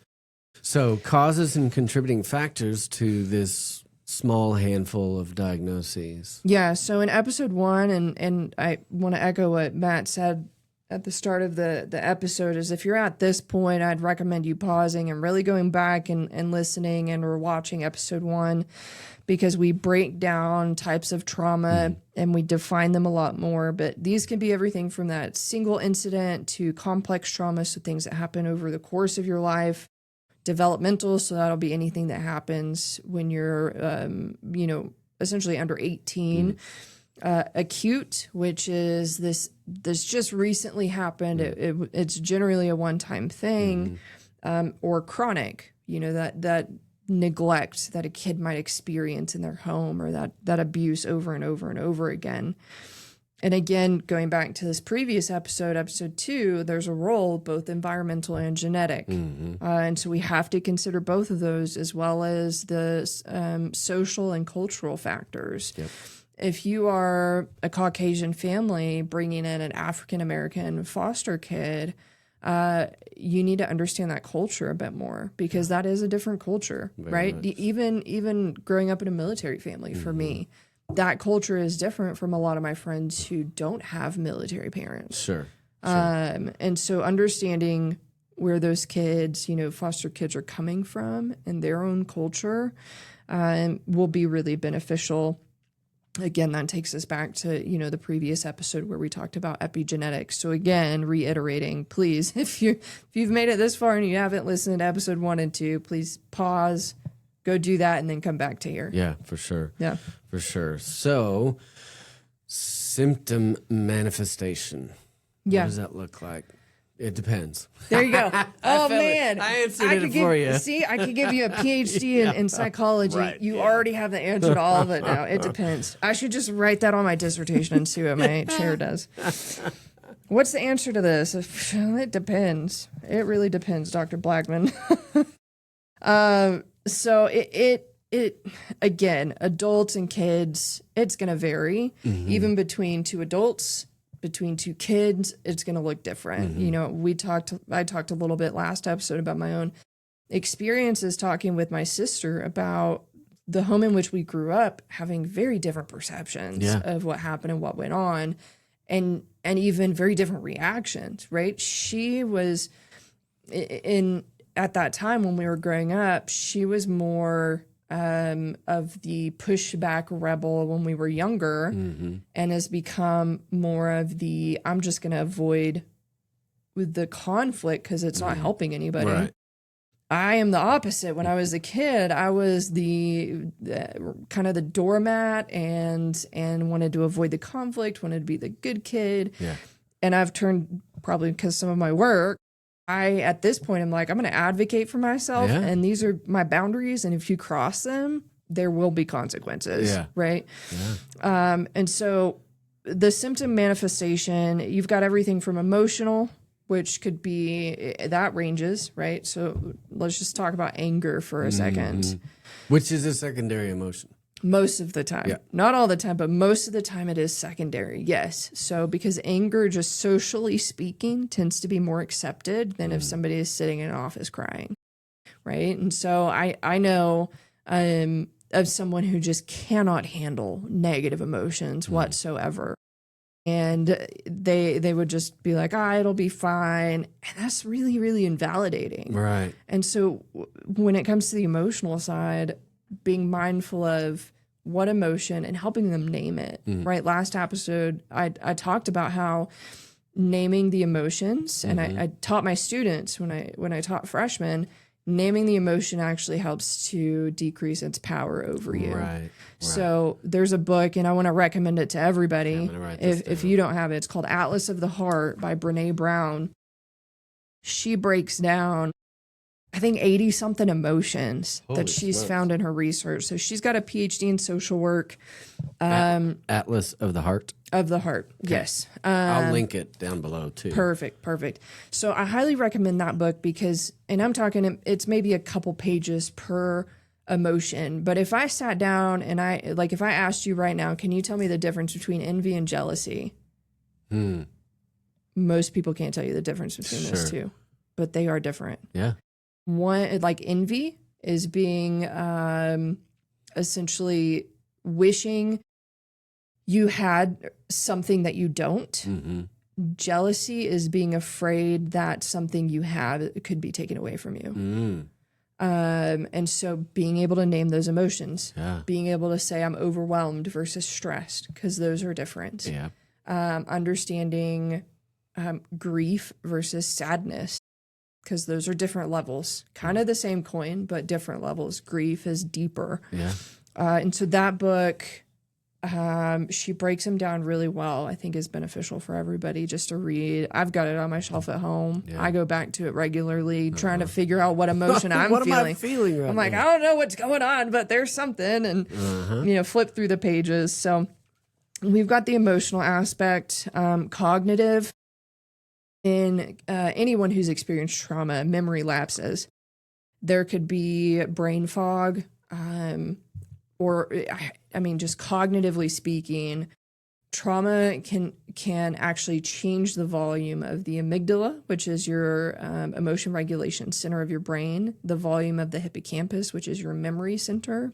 So causes and contributing factors to this small handful of diagnoses. Yeah. So in episode 1, and I want to echo what Matt said at the start of the episode, is if you're at this point, I'd recommend you pausing and really going back and listening and or watching episode 1, because we break down types of trauma and we define them a lot more. But these can be everything from that single incident to complex trauma, so things that happen over the course of your life. Developmental, so that'll be anything that happens when you're, essentially under 18. Acute, which is this just recently happened. It's generally a one-time thing, or chronic, that neglect that a kid might experience in their home, or that abuse over and over and over again. And again, going back to this previous episode 2, there's a role, both environmental and genetic. And so we have to consider both of those, as well as the social and cultural factors. Yep. If you are a Caucasian family bringing in an African-American foster kid, you need to understand that culture a bit more, because that is a different culture, right? Much. Even growing up in a military family, for me, that culture is different from a lot of my friends who don't have military parents. Sure. And so understanding where those kids, foster kids are coming from and their own culture will be really beneficial. Again, that takes us back to, the previous episode where we talked about epigenetics. So again, reiterating, please, if you've made it this far and you haven't listened to episode 1 and 2, please pause, go do that, and then come back to here. Yeah, for sure. Yeah. For sure. So, symptom manifestation. Yeah. What does that look like? It depends. There you go. Oh, man. I answered it for you. See, I could give you a PhD in psychology. Right, You already have the answer to all of it now. It depends. I should just write that on my dissertation and see what my chair does. What's the answer to this? It depends. It really depends, Dr. Blackman. So it again, adults and kids, it's going to vary. Even between two adults, between two kids, it's going to look different. I talked a little bit last episode about my own experiences talking with my sister about the home in which we grew up, having very different perceptions of what happened and what went on, and even very different reactions, right? She was at that time when we were growing up, she was more of the pushback rebel when we were younger, and has become more of the, I'm just going to avoid with the conflict because it's not helping anybody. Right. I am the opposite. When I was a kid, I was the kind of the doormat and wanted to avoid the conflict, wanted to be the good kid. Yeah. And I've turned, probably because some of my work, at this point, I'm like, I'm going to advocate for myself, and these are my boundaries, and if you cross them, there will be consequences, right? Yeah. And so the symptom manifestation, you've got everything from emotional, which could be, that ranges, right? So let's just talk about anger for a second. Which is a secondary emotion. Most of the time. Yeah. Not all the time, but most of the time it is secondary. Yes. So because anger, just socially speaking, tends to be more accepted than if somebody is sitting in an office crying. Right. And so I know of someone who just cannot handle negative emotions whatsoever. And they would just be like, it'll be fine. And that's really, really invalidating. Right. And so when it comes to the emotional side, being mindful of what emotion and helping them name it, right? Last episode, I talked about how naming the emotions, and I taught my students when I taught freshmen, naming the emotion actually helps to decrease its power over you. Right. So there's a book, and I want to recommend it to everybody. If you don't have it, it's called Atlas of the Heart by Brene Brown. She breaks down, I think, 80-something emotions that she's found in her research. So she's got a PhD in social work. Atlas of the Heart? Of the Heart, yes. I'll link it down below, too. Perfect. So I highly recommend that book because, and I'm talking, it's maybe a couple pages per emotion. But if I sat down and if I asked you right now, can you tell me the difference between envy and jealousy? Most people can't tell you the difference between those two, but they are different. Yeah. One, like envy, is being essentially wishing you had something that you don't. Jealousy is being afraid that something you have could be taken away from you. And so being able to name those emotions, being able to say I'm overwhelmed versus stressed, because those are different. Yeah. Understanding grief versus sadness, because those are different levels, kind of the same coin, but different levels. Grief is deeper. Yeah. And so that book, she breaks them down really well. I think is beneficial for everybody just to read. I've got it on my shelf at home. Yeah. I go back to it regularly, trying to figure out what emotion I'm what feeling. Am I feeling right I'm like, now? I don't know what's going on, but there's something, and flip through the pages. So We've got the emotional aspect, cognitive. In anyone who's experienced trauma, memory lapses. There could be brain fog, or I mean, just cognitively speaking, trauma can actually change the volume of the amygdala, which is your emotion regulation center of your brain, the volume of the hippocampus, which is your memory center.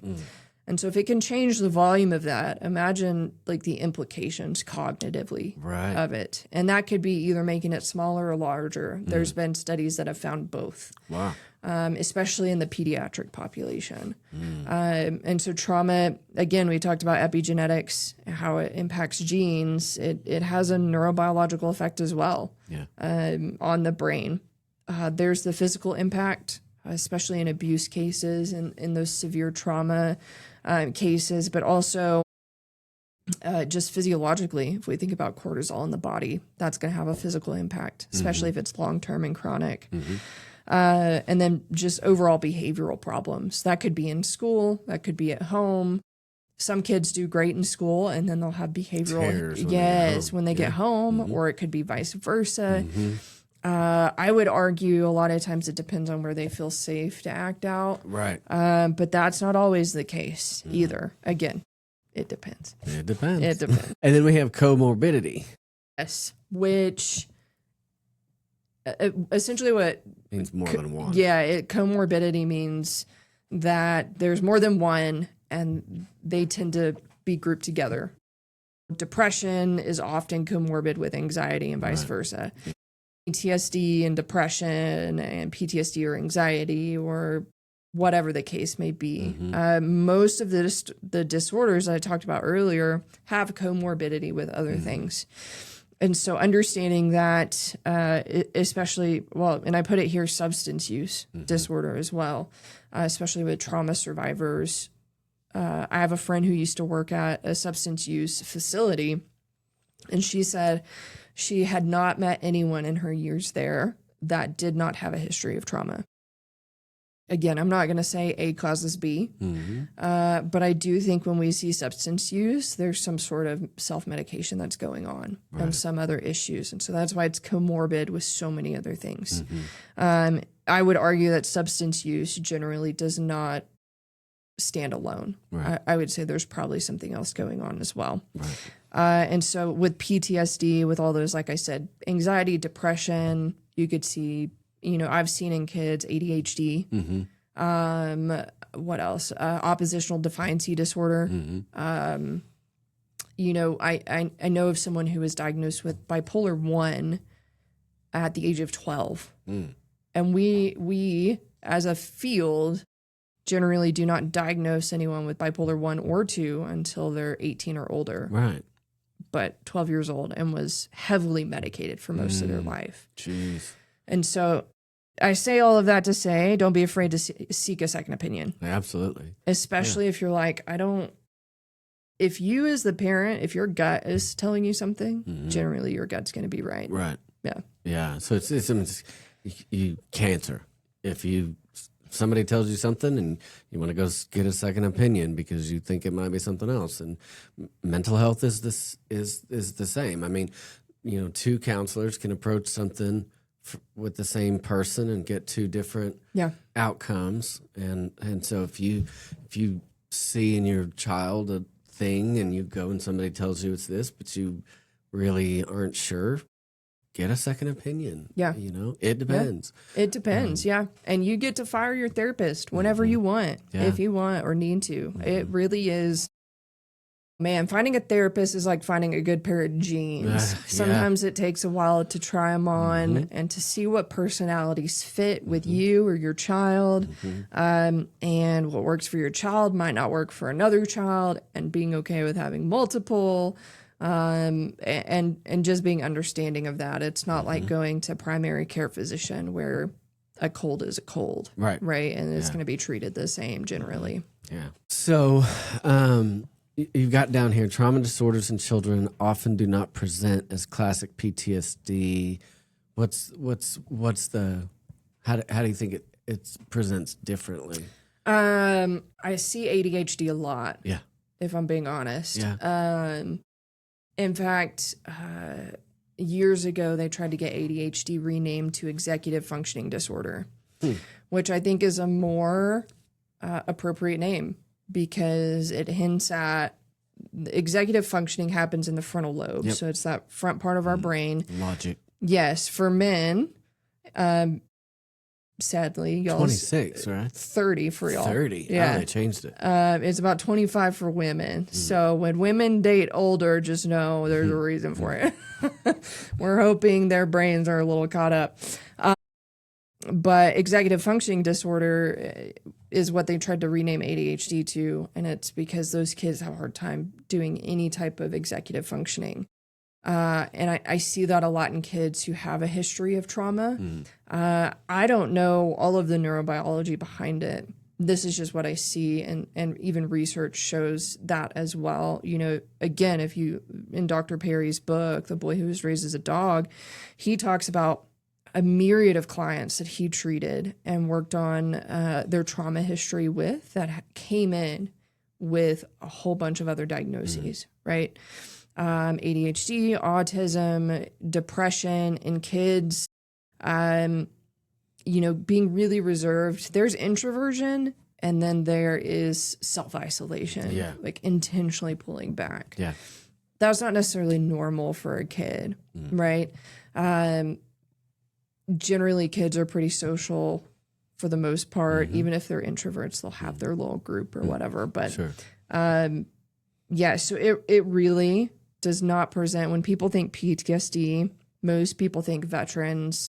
And so if it can change the volume of that, imagine like the implications cognitively of it. And that could be either making it smaller or larger. There's been studies that have found both. Wow. Especially in the pediatric population. And so trauma, again, we talked about epigenetics, how it impacts genes. It has a neurobiological effect as well on the brain. There's the physical impact, especially in abuse cases and in those severe trauma cases, but also just physiologically, if we think about cortisol in the body, that's going to have a physical impact, especially if it's long-term and chronic. And then just overall behavioral problems. That could be in school, that could be at home. Some kids do great in school and then they'll have behavioral when they get home, or it could be vice versa. I would argue a lot of times it depends on where they feel safe to act out. Right. But that's not always the case either. Again, it depends. It depends. It depends. And then we have comorbidity. Yes, which essentially what Means more than one. Yeah, comorbidity means that there's more than one and they tend to be grouped together. Depression is often comorbid with anxiety and vice versa. PTSD and depression and PTSD or anxiety or whatever the case may be. Most of the disorders that I talked about earlier have comorbidity with other things. And so understanding that, especially, and I put it here, substance use disorder as well, especially with trauma survivors. I have a friend who used to work at a substance use facility, and she said she had not met anyone in her years there that did not have a history of trauma. Again, I'm not going to say A causes B, but I do think when we see substance use, there's some sort of self-medication that's going on and some other issues. And so that's why it's comorbid with so many other things. I would argue that substance use generally does not stand alone. I would say there's probably something else going on as well. And so with PTSD, with all those, like I said, anxiety, depression, you could see, I've seen in kids ADHD. What else? Oppositional defiancy disorder. I know of someone who was diagnosed with bipolar 1 at the age of 12. And we as a field generally do not diagnose anyone with bipolar 1 or 2 until they're 18 or older. Right. But 12 years old and was heavily medicated for most of their life. Jeez. And so I say all of that to say, don't be afraid to seek a second opinion. Absolutely. Especially if you're like, if you as the parent, if your gut is telling you something, generally your gut's going to be right. Right. Yeah. Yeah. So it's you cancer. If somebody tells you something and you want to go get a second opinion because you think it might be something else, and mental health is the same. I mean, two counselors can approach something with the same person and get two different outcomes. And so if you see in your child a thing and you go and somebody tells you it's this, but you really aren't sure, get a second opinion. Yeah. It depends. Yeah. It depends. And you get to fire your therapist whenever you want, if you want or need to. It really is. Man, finding a therapist is like finding a good pair of jeans. Sometimes it takes a while to try them on and to see what personalities fit with you or your child. And what works for your child might not work for another child, and being okay with having multiple. And just being understanding of that. It's not like going to primary care physician where a cold is a cold. Right. And it's going to be treated the same generally. Yeah. So, you've got down here, trauma disorders in children often do not present as classic PTSD. What's the, how do you think it presents differently? I see ADHD a lot. Yeah. If I'm being honest. Yeah. In fact, years ago, they tried to get ADHD renamed to executive functioning disorder, which I think is a more appropriate name because it hints at executive functioning happens in the frontal lobe. Yep. So it's that front part of our brain. Logic. Yes. For men, sadly, y'all 26, right? 30 for y'all. 30. Yeah. Oh, they changed it. It's about 25 for women. So when women date older, just know there's a reason for it. We're hoping their brains are a little caught up. But executive functioning disorder is what they tried to rename ADHD to. And it's because those kids have a hard time doing any type of executive functioning. And I see that a lot in kids who have a history of trauma. I don't know all of the neurobiology behind it. This is just what I see, and even research shows that as well. You know, again, if you, in Dr. Perry's book, The Boy Who Was Raised as a Dog, he talks about a myriad of clients that he treated and worked on their trauma history with that came in with a whole bunch of other diagnoses, right? ADHD, autism, depression in kids, you know, being really reserved. There's introversion, and then there is self-isolation, like intentionally pulling back. Yeah. That's not necessarily normal for a kid, right? Generally, kids are pretty social for the most part. Even if they're introverts, they'll have their little group or whatever. But yeah, so it really does not present. When people think PTSD, most people think veterans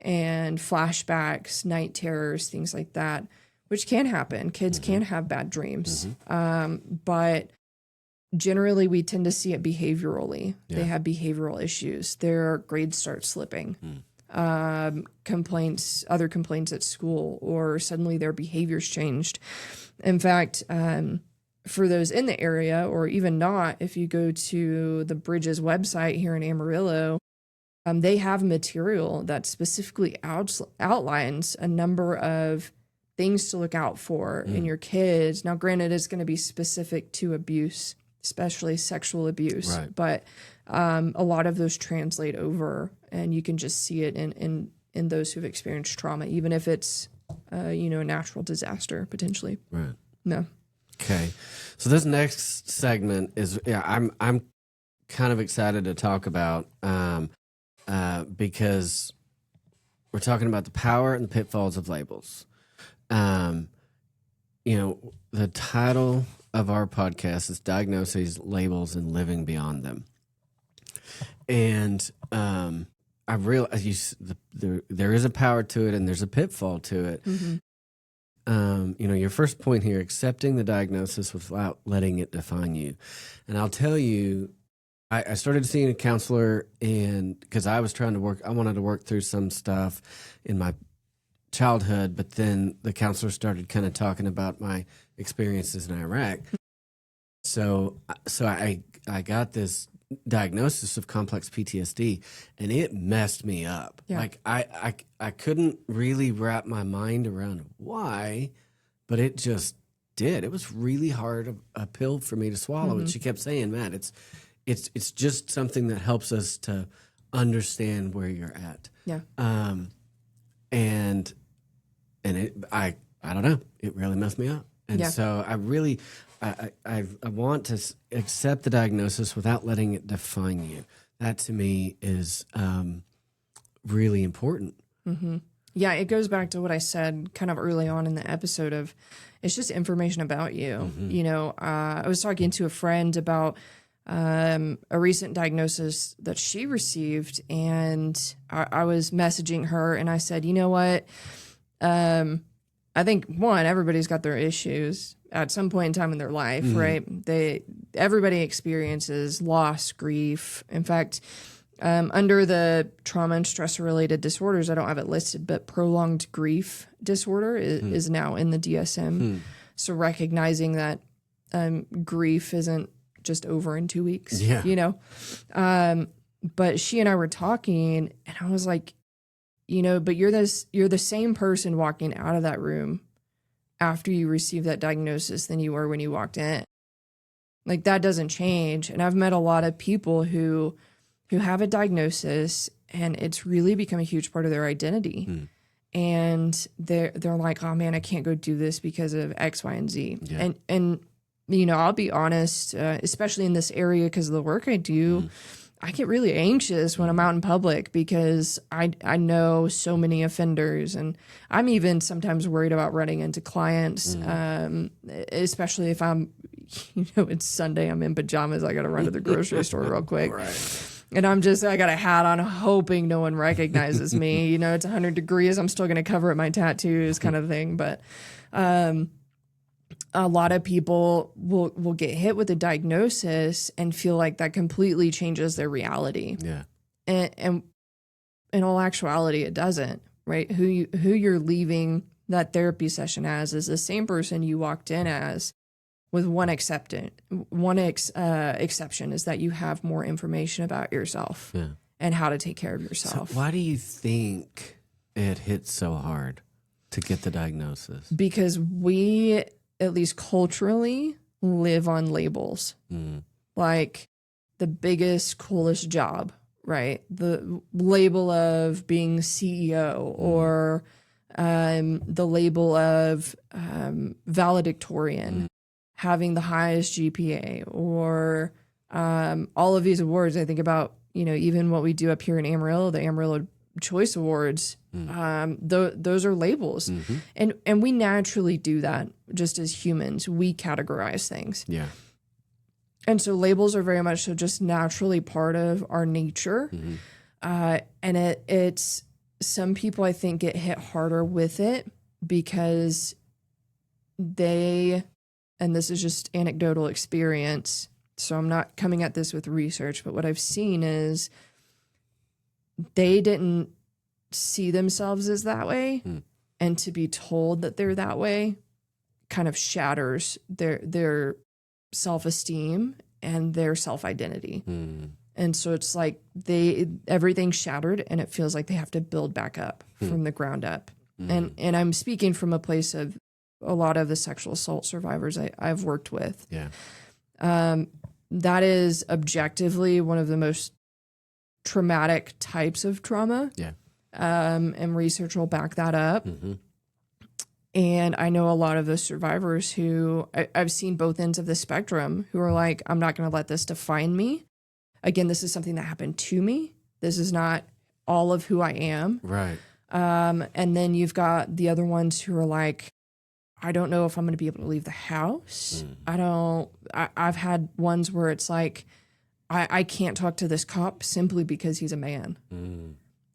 and flashbacks, night terrors, things like that, which can happen. Kids can have bad dreams. But generally we tend to see it behaviorally. They have behavioral issues. Their grades start slipping. Complaints, other complaints at school, or suddenly their behavior's changed. In fact, for those in the area, or even not, if you go to the Bridges website here in Amarillo, they have material that specifically outlines a number of things to look out for in your kids. Now, granted, it's going to be specific to abuse, especially sexual abuse, but a lot of those translate over, and you can just see it in those who've experienced trauma, even if it's you know, a natural disaster potentially. Right. No. Okay. So this next segment is, I'm kind of excited to talk about because we're talking about the power and the pitfalls of labels. You know, the title of our podcast is Diagnoses, Labels, and Living Beyond Them. And I realize there is a power to it and there's a pitfall to it. You know, your first point here, accepting the diagnosis without letting it define you. And I'll tell you, I started seeing a counselor, and because I wanted to work through some stuff in my childhood, but then the counselor started kind of talking about my experiences in Iraq. So I got this diagnosis of complex PTSD, and it messed me up. Like I couldn't really wrap my mind around why, but it just did. It was really hard a pill for me to swallow. And she kept saying, Matt, it's just something that helps us to understand where you're at. Yeah. And I don't know, it really messed me up. And so I want to accept the diagnosis without letting it define you. That to me is really important. Yeah, it goes back to what I said kind of early on in the episode of it's just information about you. You know, I was talking to a friend about a recent diagnosis that she received, and I was messaging her, and I said, you know what? I think everybody's got their issues at some point in time in their life, right? Everybody experiences loss, grief. In fact, under the trauma and stress related disorders, I don't have it listed, but prolonged grief disorder is now in the DSM. So recognizing that grief isn't just over in 2 weeks, you know? But she and I were talking, and I was like, you know, but you're the same person walking out of that room after you receive that diagnosis than you were when you walked in. Like that doesn't change. And I've met a lot of people who have a diagnosis and it's really become a huge part of their identity. And they're like, oh man, I can't go do this because of X, Y, and Z. Yeah. And you know, I'll be honest, especially in this area because of the work I do, I get really anxious when I'm out in public because I know so many offenders, and I'm even sometimes worried about running into clients, especially if I'm, you know, it's Sunday, I'm in pajamas, I got to run to the grocery store real quick. Right. And I got a hat on hoping no one recognizes me. You know, it's 100 degrees, I'm still going to cover up my tattoos kind of thing. But a lot of people will get hit with a diagnosis and feel like that completely changes their reality. Yeah. And in all actuality, it doesn't, right? Who you're leaving that therapy session as is the same person you walked in as, with one exception is that you have more information about yourself and how to take care of yourself. So why do you think it hits so hard to get the diagnosis? Because we, at least culturally, live on labels. Like the biggest, coolest job, right? The label of being CEO or the label of valedictorian, having the highest GPA, or all of these awards. I think about, you know, even what we do up here in Amarillo, the Amarillo Choice Awards, those are labels. And we naturally do that just as humans. We categorize things. Yeah. And so labels are very much so just naturally part of our nature. And it's some people, I think, get hit harder with it because they, and this is just anecdotal experience, so I'm not coming at this with research, but what I've seen is they didn't see themselves as that way, and to be told that they're that way kind of shatters their self-esteem and their self-identity. And so it's like everything's shattered and it feels like they have to build back up from the ground up. And I'm speaking from a place of a lot of the sexual assault survivors I've worked with. That is objectively one of the most traumatic types of trauma. And research will back that up. And I know a lot of the survivors who I've seen both ends of the spectrum who are like, I'm not going to let this define me. Again, this is something that happened to me. This is not all of who I am. Right. And then you've got the other ones who are like, I don't know if I'm going to be able to leave the house. I've had ones where it's like, I can't talk to this cop simply because he's a man.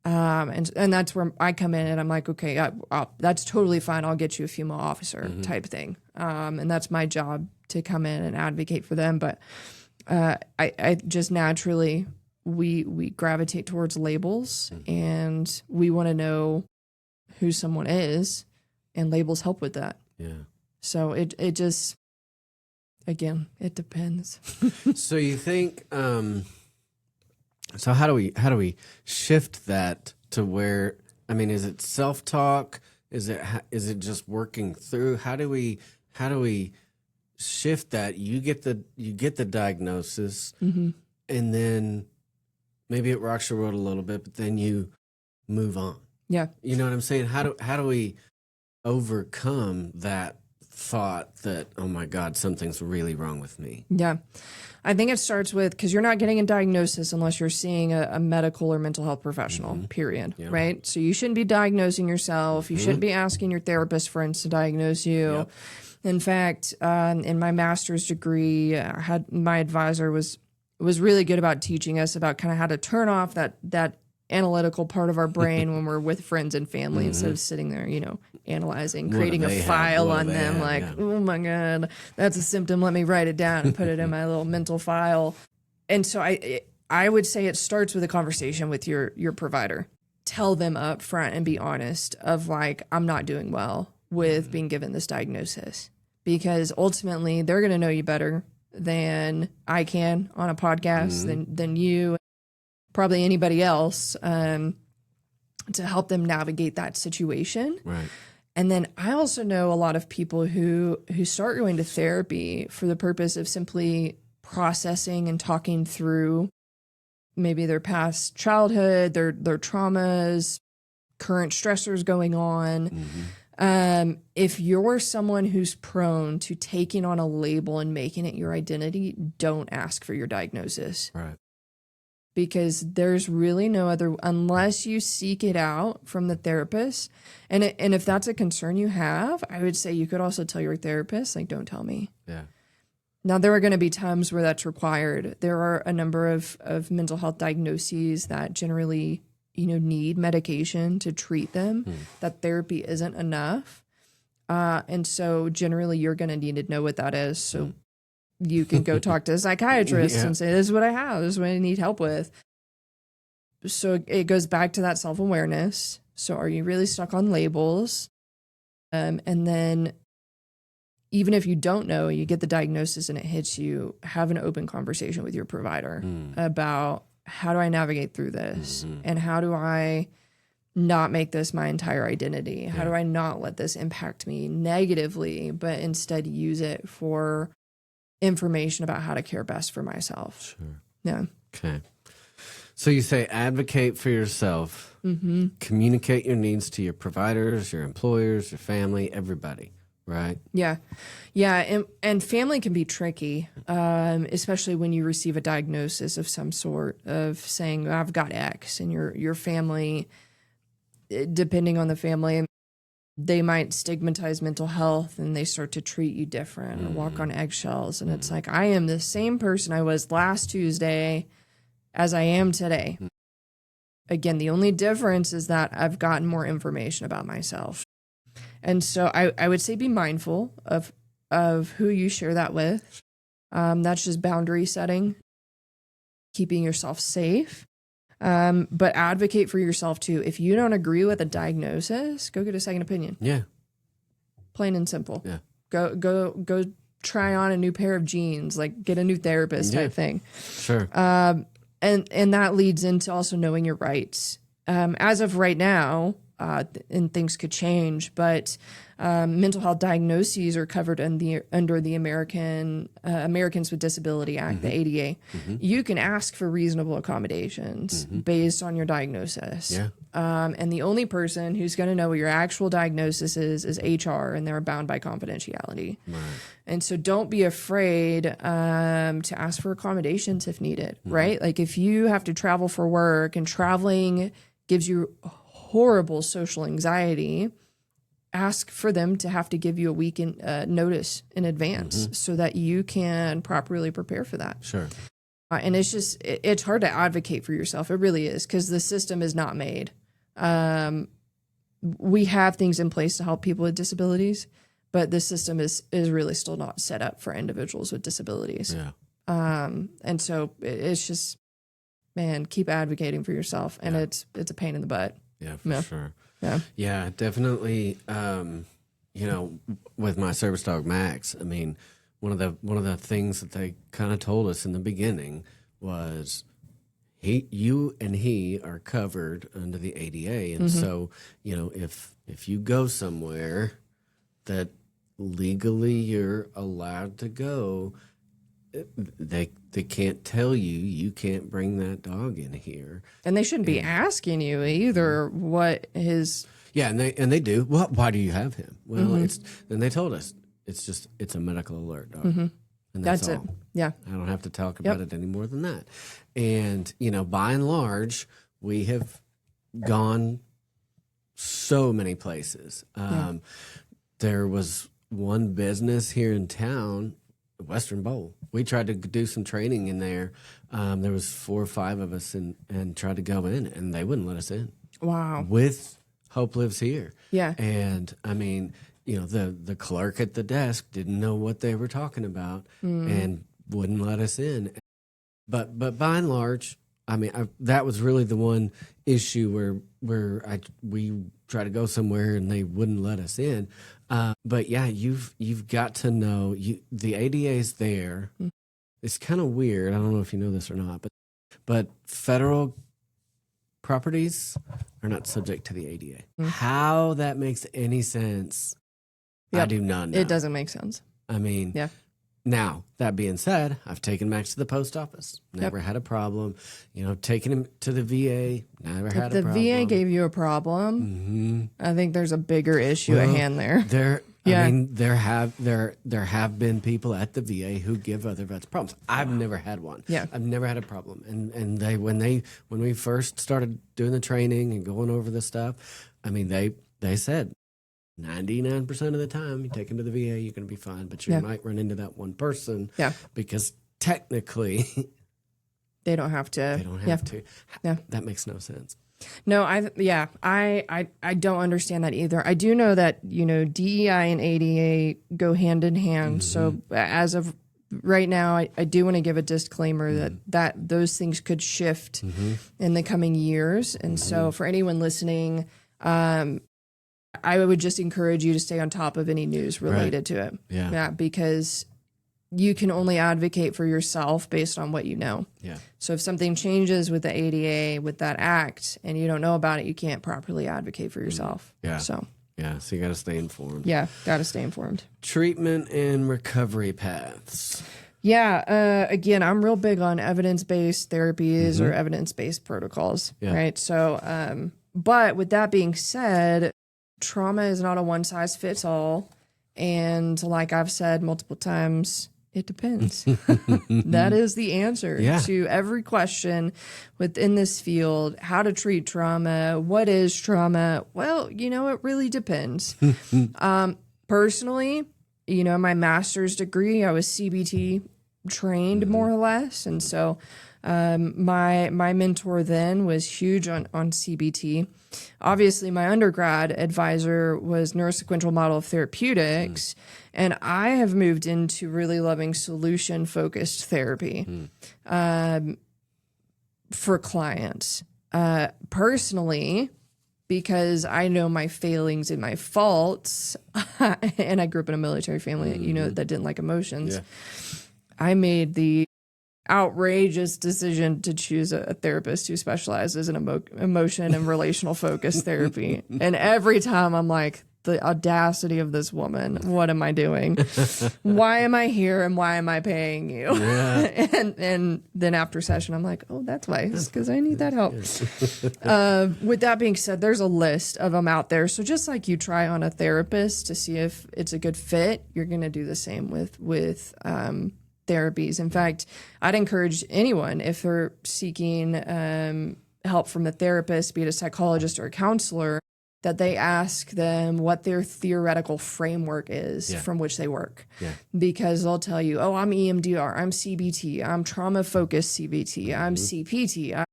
And that's where I come in and I'm like, okay, that's totally fine. I'll get you a female officer type thing. And that's my job to come in and advocate for them. But I just naturally, we gravitate towards labels and we want to know who someone is, and labels help with that. So it just, again, it depends. So you think, so how do we shift that to where, I mean, is it self-talk? Is it just working through? How do we shift that? You get the diagnosis, and then maybe it rocks your world a little bit, but then you move on. Yeah. You know what I'm saying? How do we overcome that thought that, oh my God, something's really wrong with me? Yeah. I think it starts with, because you're not getting a diagnosis unless you're seeing a medical or mental health professional, period. Right? So you shouldn't be diagnosing yourself. You shouldn't be asking your therapist friends to diagnose you. In fact, in my master's degree, my advisor was really good about teaching us about kind of how to turn off that analytical part of our brain when we're with friends and family instead of sitting there, you know, analyzing, creating a file on them like, oh my God, that's a symptom. Let me write it down and put it in my little mental file. And so I would say it starts with a conversation with your provider. Tell them up front and be honest of like, I'm not doing well with being given this diagnosis, because ultimately they're going to know you better than I can on a podcast, than you, probably anybody else, to help them navigate that situation. Right. And then I also know a lot of people who start going to therapy for the purpose of simply processing and talking through maybe their past childhood, their traumas, current stressors going on. If you're someone who's prone to taking on a label and making it your identity, don't ask for your diagnosis. Right. Because there's really no other, unless you seek it out from the therapist. And if that's a concern you have, I would say you could also tell your therapist, like, don't tell me. Yeah. Now, there are going to be times where that's required. There are a number of mental health diagnoses that generally, need medication to treat them, that therapy isn't enough. And so generally you're going to need to know what that is. So you can go talk to a psychiatrist and say, this is what I have. This is what I need help with. So it goes back to that self-awareness. So are you really stuck on labels? And then even if you don't know, you get the diagnosis and it hits you, have an open conversation with your provider about, how do I navigate through this? And how do I not make this my entire identity? How do I not let this impact me negatively, but instead use it for information about how to care best for myself? Sure. Yeah. Okay. So you say advocate for yourself, communicate your needs to your providers, your employers, your family, everybody. Right. Yeah. Yeah. And family can be tricky, especially when you receive a diagnosis of some sort of saying, I've got X, and your family, depending on the family, they might stigmatize mental health and they start to treat you different or walk on eggshells. And it's like, I am the same person I was last Tuesday as I am today. Again, the only difference is that I've gotten more information about myself. And so I would say be mindful of who you share that with. That's just boundary setting, keeping yourself safe. But advocate for yourself too. If you don't agree with a diagnosis, go get a second opinion. Yeah. Plain and simple. Yeah. Go try on a new pair of jeans, like get a new therapist type thing. Sure. And that leads into also knowing your rights. As of right now, and things could change, but mental health diagnoses are covered under the Americans with Disability Act, the ADA. You can ask for reasonable accommodations based on your diagnosis. Yeah. And the only person who's going to know what your actual diagnosis is HR, and they're bound by confidentiality. Right. And so don't be afraid to ask for accommodations if needed, right? Like if you have to travel for work and traveling gives you horrible social anxiety, ask for them to have to give you a week in notice in advance so that you can properly prepare for that. Sure. And it's hard to advocate for yourself. It really is, because the system is not made. We have things in place to help people with disabilities, but the system is really still not set up for individuals with disabilities. Yeah. And so it's just, man, keep advocating for yourself, and it's a pain in the butt. Yeah, for sure. Yeah. Yeah, definitely. With my service dog Max, I mean, one of the things that they kind of told us in the beginning was you and he are covered under the ADA, and so if you go somewhere that legally you're allowed to go, they can't tell you can't bring that dog in here, and they shouldn't be asking you either what his and they do. Well, why do you have him? Well, then they told us it's a medical alert dog, and that's all. Yeah, I don't have to talk about it any more than that. And by and large, we have gone so many places. There was one business here in town, Western Bowl. We tried to do some training in there. There was 4 or 5 of us and tried to go in, and they wouldn't let us in. Wow. With Hope Lives Here. Yeah. And I mean, the clerk at the desk didn't know what they were talking about and wouldn't let us in. But by and large, I mean, that was really the one issue where we tried to go somewhere and they wouldn't let us in. But yeah, you've got to know the ADA is there. It's kind of weird. I don't know if you know this or not, but federal properties are not subject to the ADA. How that makes any sense, I do not know. It doesn't make sense. I mean, Now, that being said, I've taken Max to the post office. Never had a problem. Taking him to the VA. Never had a The problem. VA gave you a problem. I think there's a bigger issue at hand there. I mean, there have been people at the VA who give other vets problems. I've never had one. Yeah. I've never had a problem. And when we first started doing the training and going over the stuff, I mean, they said 99% of the time you take them to the VA, you're going to be fine, but you might run into that one person. Yeah. Because technically they don't have to. they don't have to. Yeah. That makes no sense. No, I don't understand that either. I do know that, DEI and ADA go hand in hand. So as of right now, I do want to give a disclaimer that those things could shift in the coming years. And so for anyone listening, I would just encourage you to stay on top of any news related to it. Yeah. Because you can only advocate for yourself based on what you know. Yeah. So if something changes with the ADA, with that act, and you don't know about it, you can't properly advocate for yourself. Yeah. So you got to stay informed. yeah, got to stay informed. Treatment and recovery paths. Yeah. Again, I'm real big on evidence-based therapies or evidence-based protocols. Yeah. Right. So, but with that being said, trauma is not a one-size-fits-all. And like I've said multiple times, it depends. That is the answer to every question within this field. How to treat trauma? What is trauma? Well, it really depends. Personally, my master's degree, I was CBT trained more or less. And so my mentor then was huge on CBT. Obviously, my undergrad advisor was neurosequential model of therapeutics, and I have moved into really loving solution-focused therapy for clients. Personally, because I know my failings and my faults, and I grew up in a military family, that didn't like emotions. Yeah. I made the outrageous decision to choose a therapist who specializes in emotion and relational focused therapy. And every time I'm like, the audacity of this woman, what am I doing? Why am I here and why am I paying you? Yeah. and then after session, I'm like, oh, that's why, because I need that help. With that being said, there's a list of them out there. So just like you try on a therapist to see if it's a good fit, you're going to do the same with therapies. In fact, I'd encourage anyone, if they're seeking help from a therapist, be it a psychologist or a counselor, that they ask them what their theoretical framework is from which they work. Yeah. Because they'll tell you, oh, I'm EMDR, I'm CBT, I'm trauma-focused CBT, I'm CPT.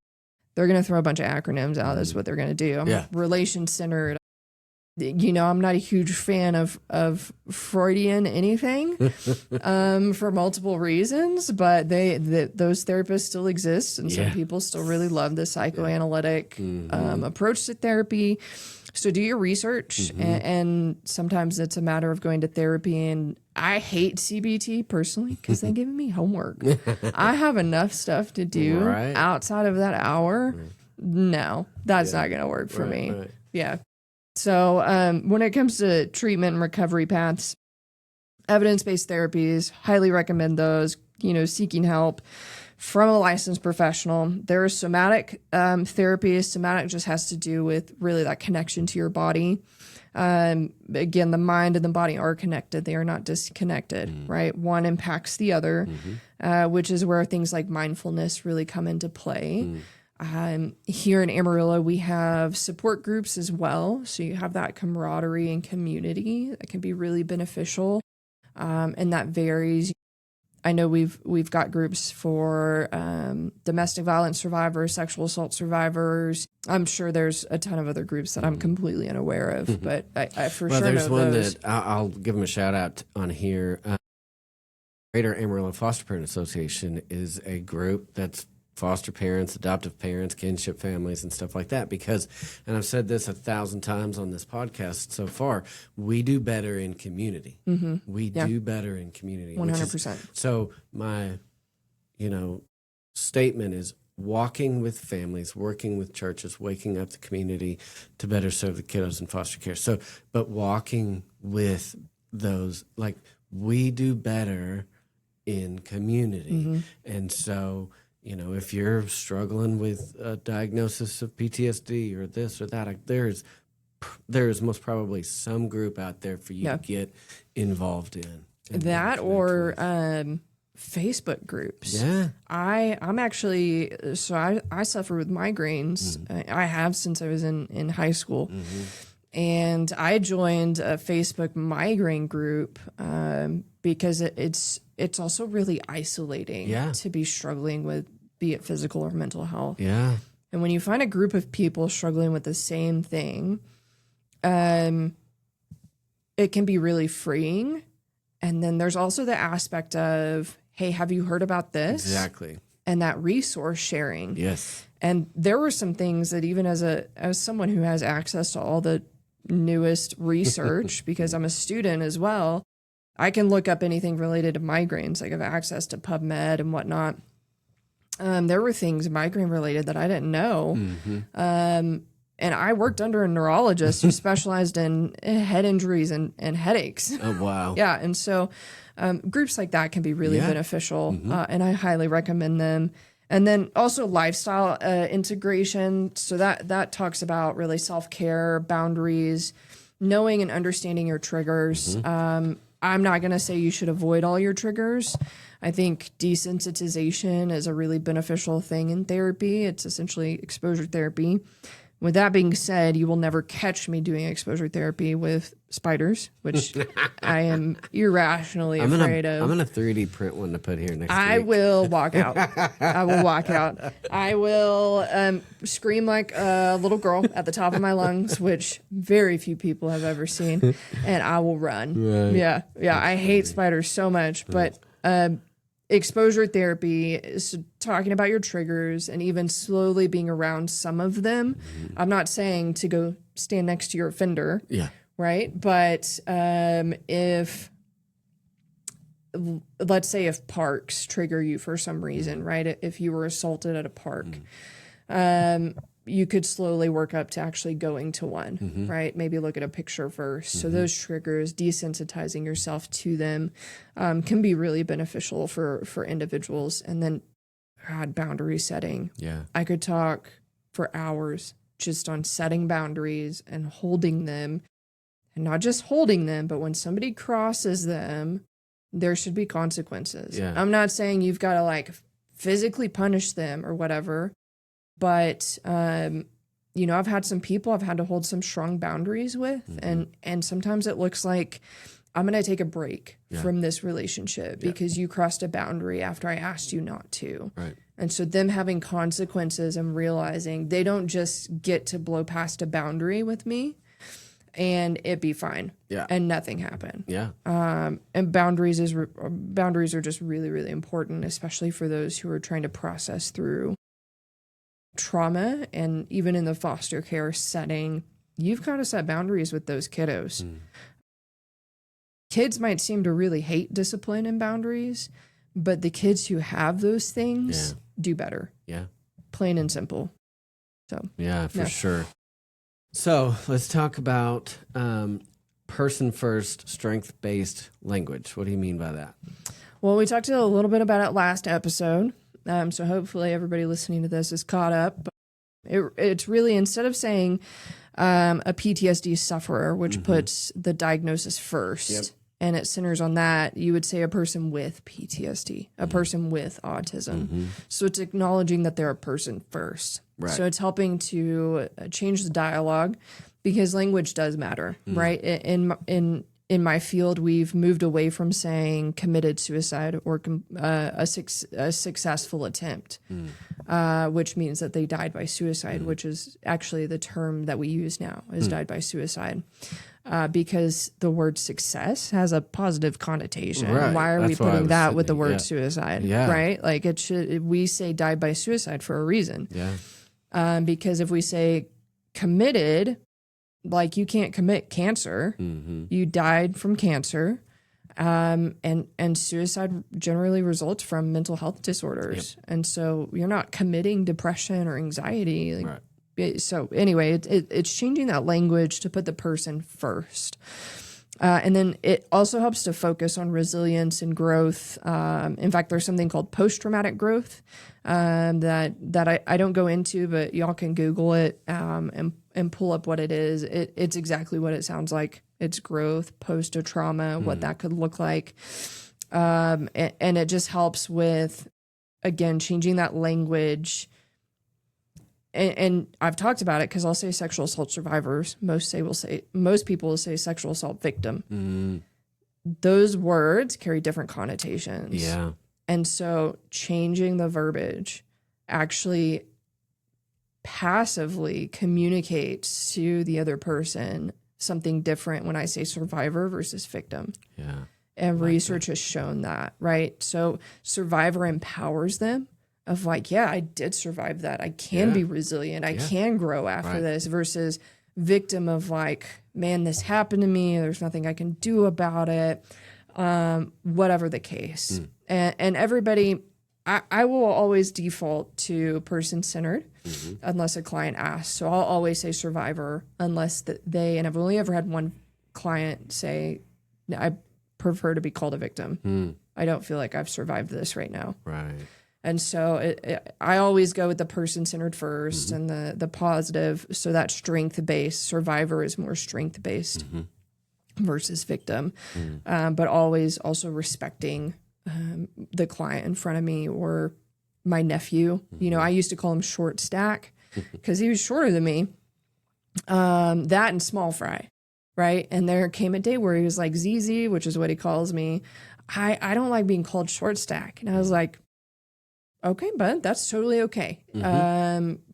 They're going to throw a bunch of acronyms out. That's what they're going to do. I'm relation-centered. I'm not a huge fan of Freudian anything for multiple reasons, but those therapists still exist, and some people still really love the psychoanalytic approach to therapy. So do your research, and sometimes it's a matter of going to therapy. And I hate CBT personally because they're giving me homework. I have enough stuff to do outside of that hour. No, that's not going to work for me. Right. Yeah. So when it comes to treatment and recovery paths, evidence-based therapies, highly recommend those, seeking help from a licensed professional. There are somatic therapies. Somatic just has to do with really that connection to your body. Again, the mind and the body are connected. They are not disconnected, right? One impacts the other, which is where things like mindfulness really come into play. Here in Amarillo, we have support groups as well. So you have that camaraderie and community that can be really beneficial. And that varies. I know we've got groups for domestic violence survivors, sexual assault survivors. I'm sure there's a ton of other groups that I'm completely unaware of, but I for sure there's know one those. that I'll give them a shout out on here. Greater Amarillo Foster Parent Association is a group that's foster parents, adoptive parents, kinship families, and stuff like that. Because, and I've said this 1,000 times on this podcast so far, we do better in community. We do better in community. 100%. So my, statement is walking with families, working with churches, waking up the community to better serve the kiddos in foster care. So, but walking with those, like, we do better in community. And so, you know, if you're struggling with a diagnosis of PTSD or this or that, there's most probably some group out there for you to get involved in. That or Facebook groups. Yeah. I'm actually, so I suffer with migraines. I have since I was in high school. And I joined a Facebook migraine group because it's also really isolating to be struggling with, be it physical or mental health. Yeah. And when you find a group of people struggling with the same thing, it can be really freeing. And then there's also the aspect of, hey, have you heard about this? Exactly. And that resource sharing. Yes. And there were some things that even as someone who has access to all the newest research, because I'm a student as well, I can look up anything related to migraines. Like I have access to PubMed and whatnot. There were things migraine related that I didn't know. And I worked under a neurologist who specialized in head injuries and headaches. Oh, wow. Yeah. And so groups like that can be really beneficial, and I highly recommend them. And then also lifestyle integration. So that talks about really self-care, boundaries, knowing and understanding your triggers. I'm not going to say you should avoid all your triggers. I think desensitization is a really beneficial thing in therapy. It's essentially exposure therapy. With that being said, you will never catch me doing exposure therapy with spiders, which I am irrationally afraid of. I'm going to 3D print one to put here next I week. will walk out. I will walk out. I will scream like a little girl at the top of my lungs, which very few people have ever seen, and I will run. Right. Yeah. I hate spiders so much, but exposure therapy is talking about your triggers and even slowly being around some of them. I'm not saying to go stand next to your offender. Yeah. Right. But if, let's say if parks trigger you for some reason, right? If you were assaulted at a park, you could slowly work up to actually going to one, right? Maybe look at a picture first. So those triggers, desensitizing yourself to them, can be really beneficial for individuals. And then, God, boundary setting. Yeah. I could talk for hours just on setting boundaries and holding them. And not just holding them, but when somebody crosses them, there should be consequences. Yeah. I'm not saying you've got to like physically punish them or whatever. But, you know, I've had some people I've had to hold some strong boundaries with. And sometimes it looks like I'm going to take a break from this relationship because you crossed a boundary after I asked you not to. Right. And so them having consequences and realizing they don't just get to blow past a boundary with me and it be fine. Yeah. And nothing happen. Yeah. And boundaries are just really, really important, especially for those who are trying to process through trauma. And even in the foster care setting, you've got to set boundaries with those kiddos. Kids might seem to really hate discipline and boundaries, but the kids who have those things do better. Yeah. Plain and simple. So yeah, for sure. So let's talk about person first, strength based language. What do you mean by that? Well, we talked a little bit about it last episode. So hopefully everybody listening to this is caught up. It's really, instead of saying a PTSD sufferer, which puts the diagnosis first, and it centers on that, you would say a person with PTSD, a person with autism. So it's acknowledging that they're a person first. Right. So it's helping to change the dialogue, because language does matter, right? In my field, we've moved away from saying committed suicide or a successful attempt, which means that they died by suicide, which is actually the term that we use now, is died by suicide, because the word success has a positive connotation. Right. Why are we That's why I putting was that with the thinking, word suicide? Yeah. Right? Like we say died by suicide for a reason. Yeah. Because if we say committed, like you can't commit cancer, you died from cancer, and suicide generally results from mental health disorders, and so you're not committing depression or anxiety. Like, so anyway, it's changing that language to put the person first, And then it also helps to focus on resilience and growth. In fact, there's something called post-traumatic growth that I don't go into, but y'all can Google it and pull up what it is. It's exactly what it sounds like. It's growth post a trauma, what that could look like. And it just helps with, again, changing that language. And I've talked about it because I'll say sexual assault survivors. Most people will say sexual assault victim. Those words carry different connotations. Yeah. And so changing the verbiage actually passively communicates to the other person something different when I say survivor versus victim. Yeah. And research has shown that, right? So survivor empowers them of like, yeah, I did survive that. I can be resilient. I can grow after this, versus victim of like, man, this happened to me. There's nothing I can do about it. Whatever the case. And everybody, I will always default to person-centered unless a client asks. So I'll always say survivor unless and I've only ever had one client say, I prefer to be called a victim. I don't feel like I've survived this right now. Right. And so I always go with the person-centered first and the positive. So that strength-based survivor is more strength-based versus victim, but always also respecting the client in front of me or my nephew. You know, I used to call him Short Stack because he was shorter than me. That and Small Fry, right? And there came a day where he was like, ZZ, which is what he calls me. I don't like being called Short Stack. And I was like, okay, bud, that's totally okay.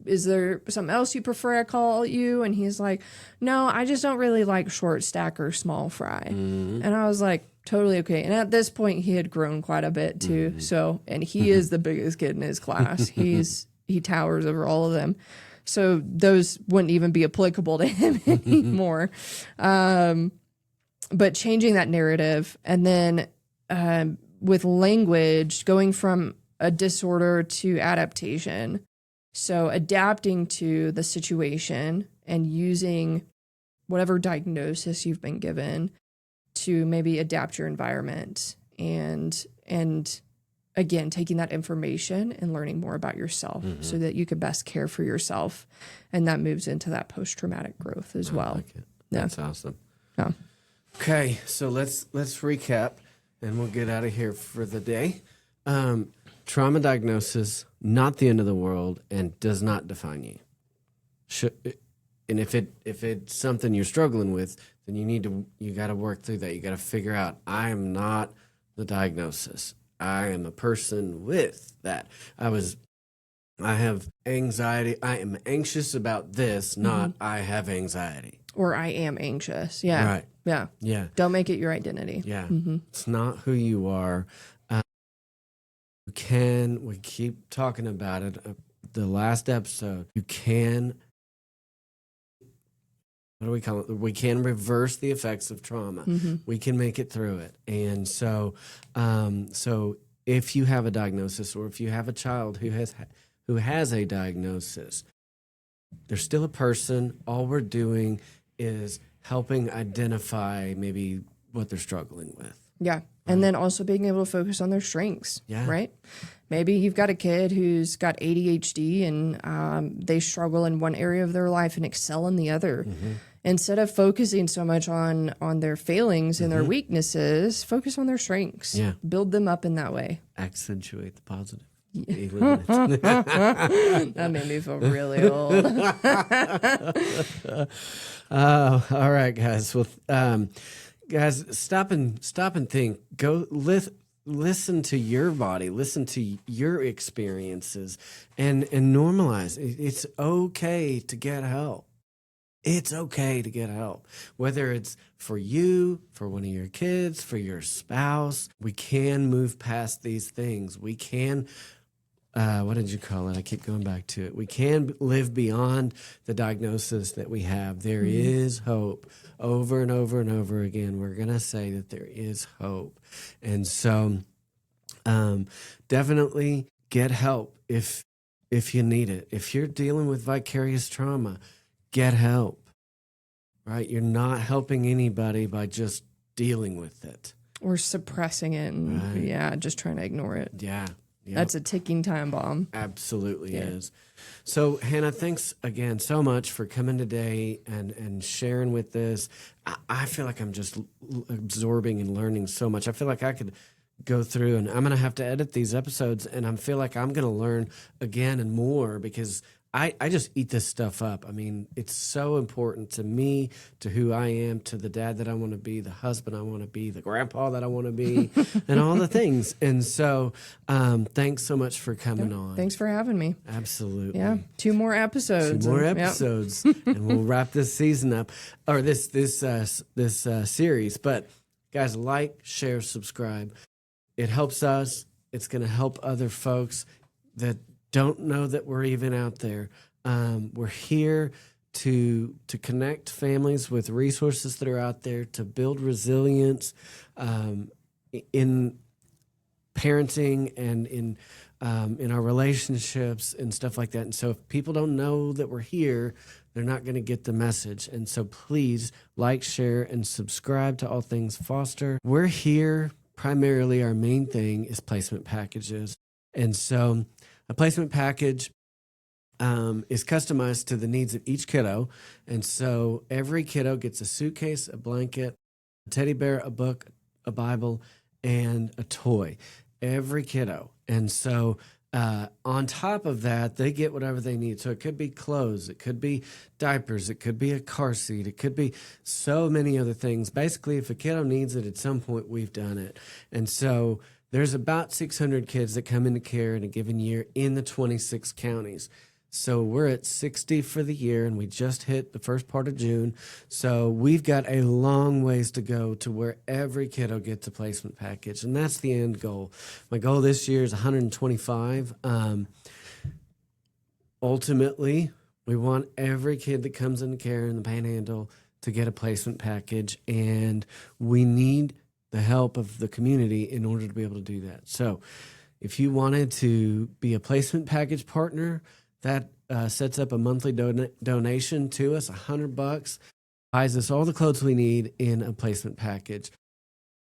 Is there something else you prefer I call you? And he's like, no, I just don't really like Short Stack or Small Fry. And I was like, totally okay. And at this point, he had grown quite a bit too. So, and he is the biggest kid in his class. He towers over all of them. So those wouldn't even be applicable to him anymore. But changing that narrative, and then with language, going from a disorder to adaptation. So adapting to the situation and using whatever diagnosis you've been given to maybe adapt your environment, and again, taking that information and learning more about yourself so that you can best care for yourself. And that moves into that post-traumatic growth as well. Like it. That's awesome. Yeah. Okay, so let's recap and we'll get out of here for the day. Trauma diagnosis, not the end of the world, and does not define you. And if it's something you're struggling with, then you got to work through that. You got to figure out, I am not the diagnosis. I am a person with that. I have anxiety. I am anxious about this, not I have anxiety. Or I am anxious. Yeah. Right. Yeah. Yeah. Don't make it your identity. Yeah. It's not who you are. We keep talking about it. The last episode, you can, what do we call it? We can reverse the effects of trauma. We can make it through it. And so, so if you have a diagnosis, or if you have a child who has a diagnosis, they're still a person. All we're doing is helping identify maybe what they're struggling with. Yeah. And then also being able to focus on their strengths, right? Maybe you've got a kid who's got ADHD and they struggle in one area of their life and excel in the other. Instead of focusing so much on their failings and their weaknesses, focus on their strengths. Yeah. Build them up in that way. Accentuate the positive. That made me feel really old. All right, guys. Well, guys, stop and think. Go listen to your body, listen to your experiences, and normalize. It's okay to get help. It's okay to get help, whether it's for you, for one of your kids, for your spouse. We can move past these things. We can, what did you call it? I keep going back to it. We can live beyond the diagnosis that we have. There is hope. Over and over and over again, we're going to say that there is hope. And so definitely get help if you need it. If you're dealing with vicarious trauma, get help, right? You're not helping anybody by just dealing with it. Or suppressing it and just trying to ignore it. Yeah. Yep. That's a ticking time bomb. Absolutely is. So, Hannah, thanks again so much for coming today and sharing with this. I feel like I'm just absorbing and learning so much. I feel like I could go through, and I'm going to have to edit these episodes, and I feel like I'm going to learn again and more because I just eat this stuff up. I mean, it's so important to me, to who I am, to the dad that I want to be, the husband I want to be, the grandpa that I want to be, and all the things. And so thanks so much for coming on. Thanks for having me. Absolutely. Yeah. 2 more episodes. 2 more episodes, and we'll wrap this season up, or this series. But guys, like, share, subscribe. It helps us. It's going to help other folks that don't know that we're even out there. We're here to connect families with resources that are out there, to build resilience in parenting and in our relationships and stuff like that. And so if people don't know that we're here, they're not going to get the message. And so please like, share, and subscribe to All Things Foster. We're here. Primarily, our main thing is placement packages. And so a placement package is customized to the needs of each kiddo. And so every kiddo gets a suitcase, a blanket, a teddy bear, a book, a Bible, and a toy. Every kiddo. And so on top of that, they get whatever they need. So it could be clothes, it could be diapers, it could be a car seat, it could be so many other things. Basically, if a kiddo needs it at some point, we've done it. And so there's about 600 kids that come into care in a given year in the 26 counties. So we're at 60 for the year, and we just hit the first part of June. So we've got a long ways to go to where every kiddo gets a placement package, and that's the end goal. My goal this year is 125. Ultimately, we want every kid that comes into care in the Panhandle to get a placement package, and we need the help of the community in order to be able to do that. So if you wanted to be a placement package partner, that sets up a monthly donation to us, $100, buys us all the clothes we need in a placement package.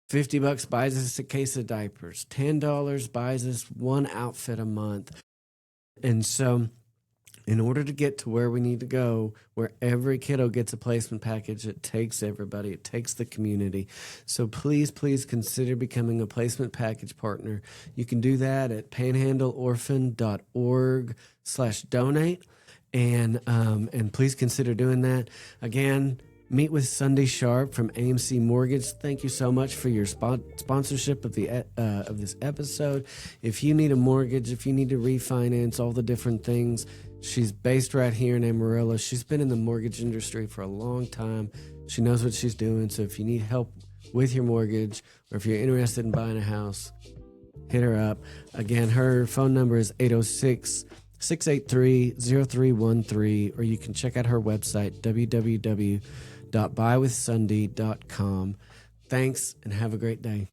$50 buys us a case of diapers. $10 buys us 1 outfit a month. And so in order to get to where we need to go, where every kiddo gets a placement package, it takes everybody. It takes the community. So please, please consider becoming a placement package partner. You can do that at panhandleorphan.org/donate. And please consider doing that. Again, meet with Sunday Sharp from AMC Mortgage. Thank you so much for your sponsorship of this episode. If you need a mortgage, if you need to refinance, all the different things, she's based right here in Amarillo. She's been in the mortgage industry for a long time. She knows what she's doing. So if you need help with your mortgage, or if you're interested in buying a house, hit her up. Again, her phone number is 806-683-0313, or you can check out her website, www.buywithsunday.com. Thanks, and have a great day.